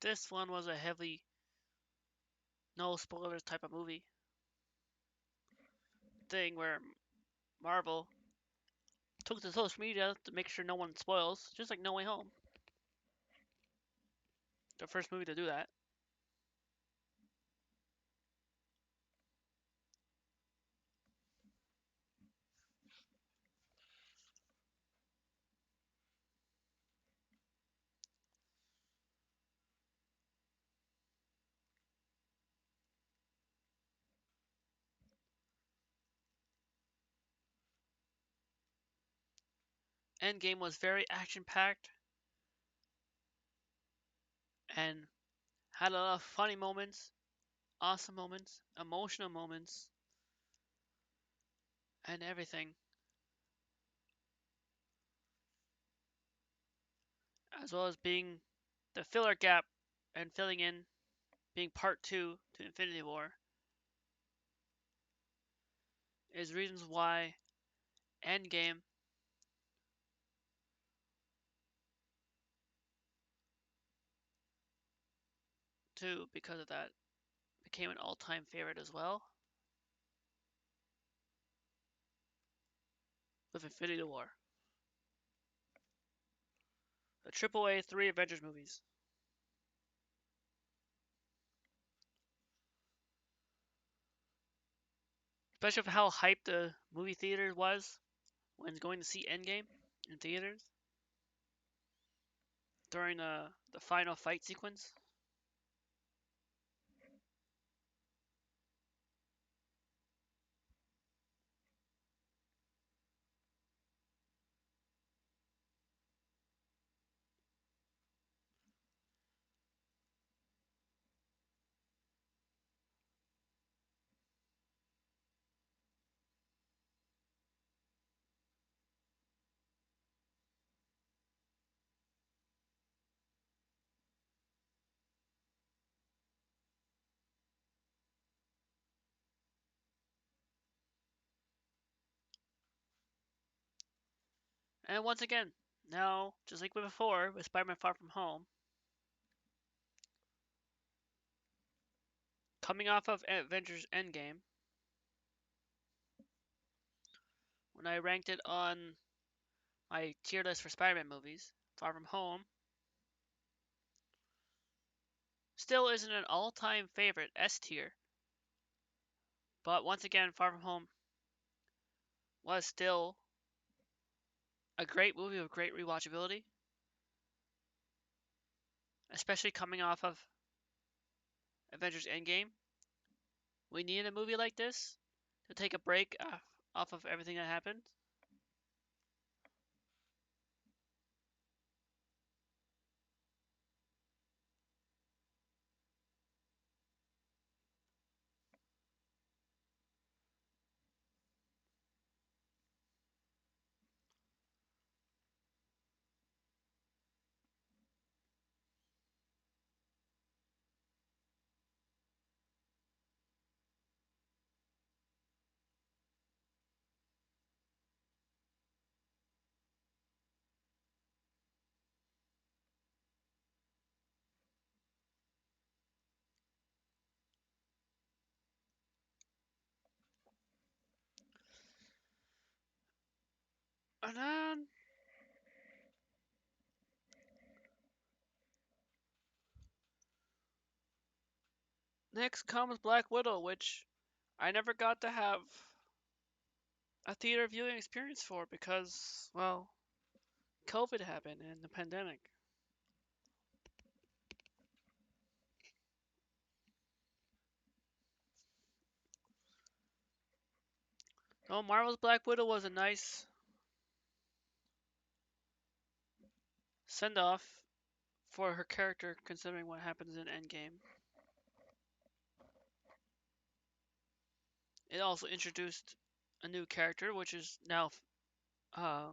this one was a heavy no spoilers type of movie thing where Marvel took to social media to make sure no one spoils, just like No Way Home, the first movie to do that. Endgame was very action packed and had a lot of funny moments, awesome moments, emotional moments, and everything. As well as being the filler gap and filling in being part two to Infinity War is reasons why Endgame too, because of that, became an all-time favorite as well with Infinity War. The AAA three Avengers movies. Especially for how hyped the movie theater was when going to see Endgame in theaters during the final fight sequence. And once again, now, just like before with Spider-Man Far From Home, coming off of Avengers Endgame, when I ranked it on my tier list for Spider-Man movies, Far From Home still isn't an all-time favorite S tier, but once again, Far From Home was still a great movie with great rewatchability, especially coming off of Avengers Endgame. We needed a movie like this to take a break off of everything that happened. And then next comes Black Widow, which I never got to have a theater viewing experience for because, well, COVID happened and the pandemic. So Marvel's Black Widow was a nice send off for her character considering what happens in Endgame. It also introduced a new character, which is now uh,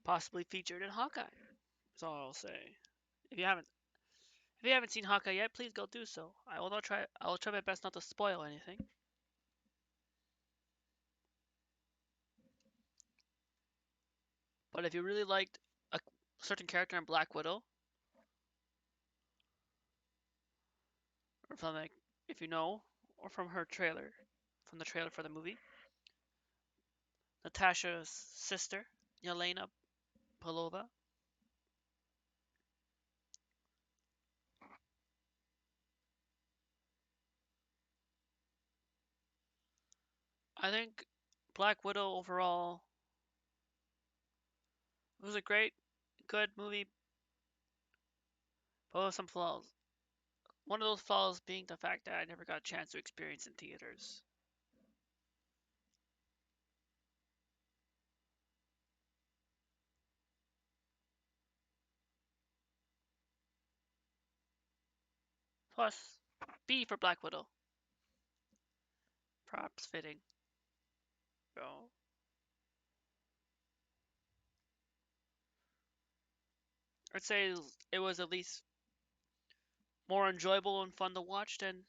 possibly featured in Hawkeye. That's all I'll say. If you haven't, if you haven't seen Hawkeye yet, please go do so. I will not try. I will try my best not to spoil anything. But if you really liked a certain character in Black Widow, or from like, if you know, or from her trailer, from the trailer for the movie, Natasha's sister, Yelena Belova. I think Black Widow overall was a great, good movie, but with some flaws. One of those flaws being the fact that I never got a chance to experience in theaters. Plus, B for Black Widow. Props fitting. Bro. I'd say it was at least more enjoyable and fun to watch than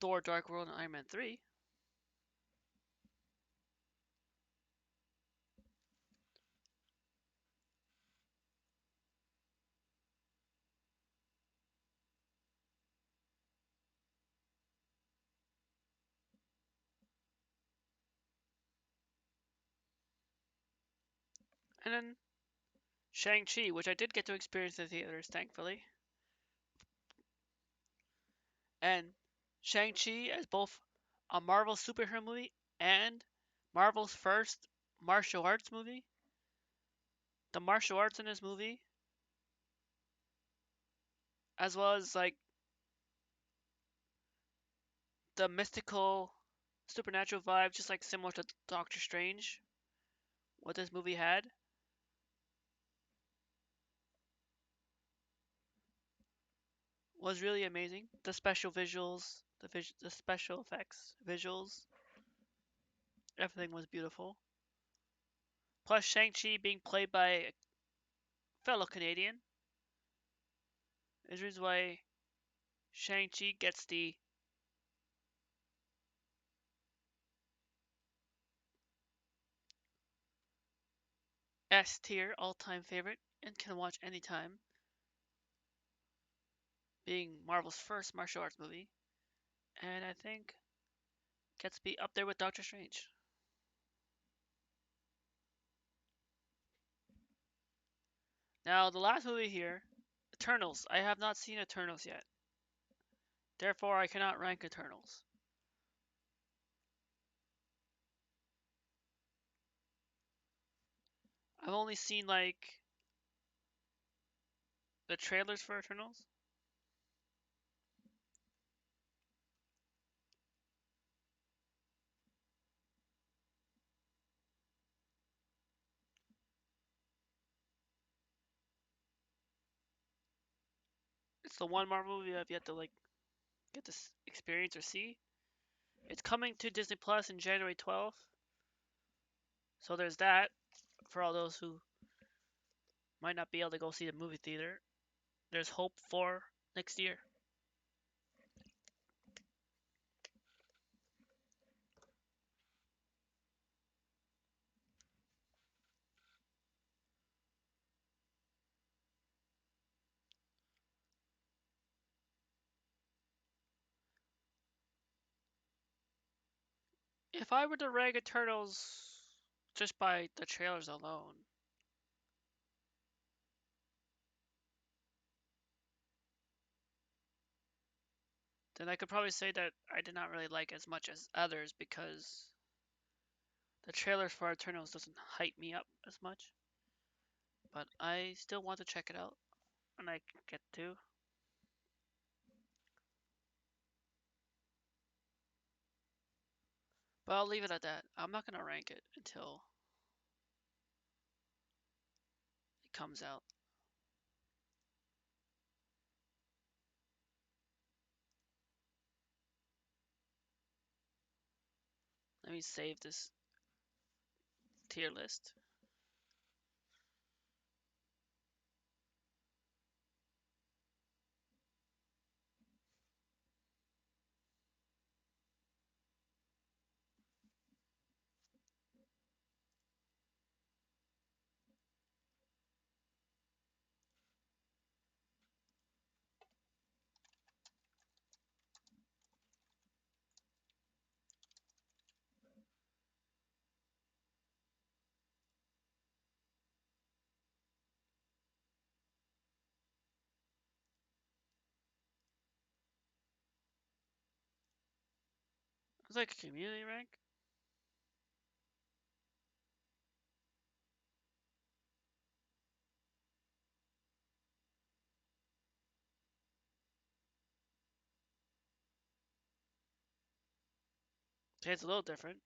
Thor Dark World and Iron Man 3. And then Shang-Chi, which I did get to experience in theaters, thankfully. And Shang-Chi as both a Marvel superhero movie and Marvel's first martial arts movie. The martial arts in this movie, as well as like the mystical, supernatural vibe, just like similar to Doctor Strange, what this movie had, was really amazing. The special visuals, the special effects, visuals, everything was beautiful. Plus, Shang-Chi being played by a fellow Canadian is the reason why Shang-Chi gets the S tier all-time favorite and can watch anytime, being Marvel's first martial arts movie, and I think gets to be up there with Doctor Strange. Now, the last movie here, Eternals. I have not seen Eternals yet. Therefore, I cannot rank Eternals. I've only seen like the trailers for Eternals. It's the one Marvel movie I've yet to like get to experience or see. It's coming to Disney Plus in January 12th. So there's that for all those who might not be able to go see the movie theater. There's hope for next year. If I were to rank Eternals Just by the trailers alone. Then I could probably say that I did not really like as much as others because the trailer for Eternals doesn't hype me up as much. But I still want to check it out, and I get to. But I'll leave it at that. I'm not gonna rank it until it comes out. Let me save this tier list. It's like a community rank. Okay, it's a little different.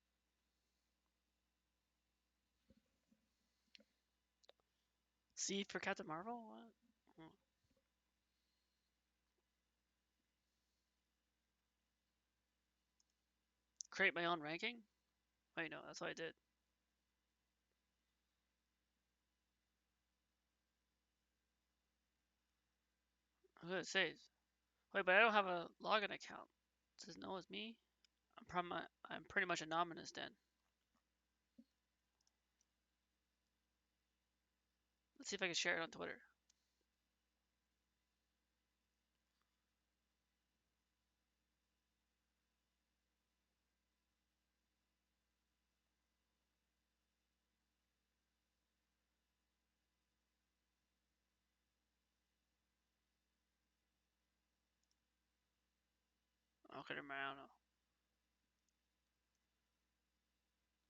C for Captain Marvel? What? Hmm. Create my own ranking? Wait, no, that's what I did. I'm gonna say. Wait, but I don't have a login account. Does it know it's me? I'm pretty much anonymous then. Let's see if I can share it on Twitter. Okay, never mind, I don't know.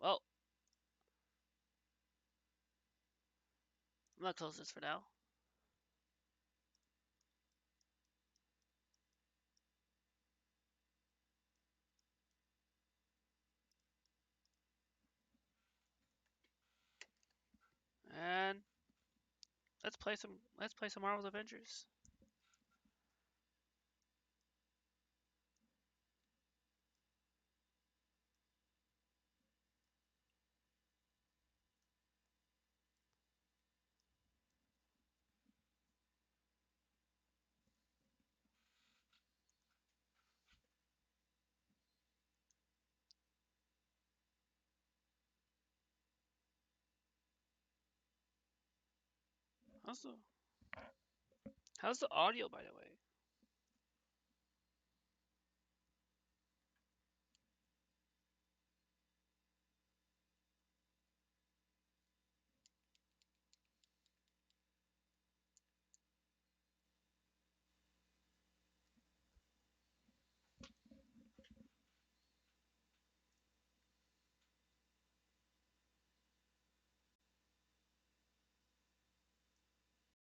Well, I'm gonna close this for now. And let's play some Marvel's Avengers. How's the how's the audio, by the way?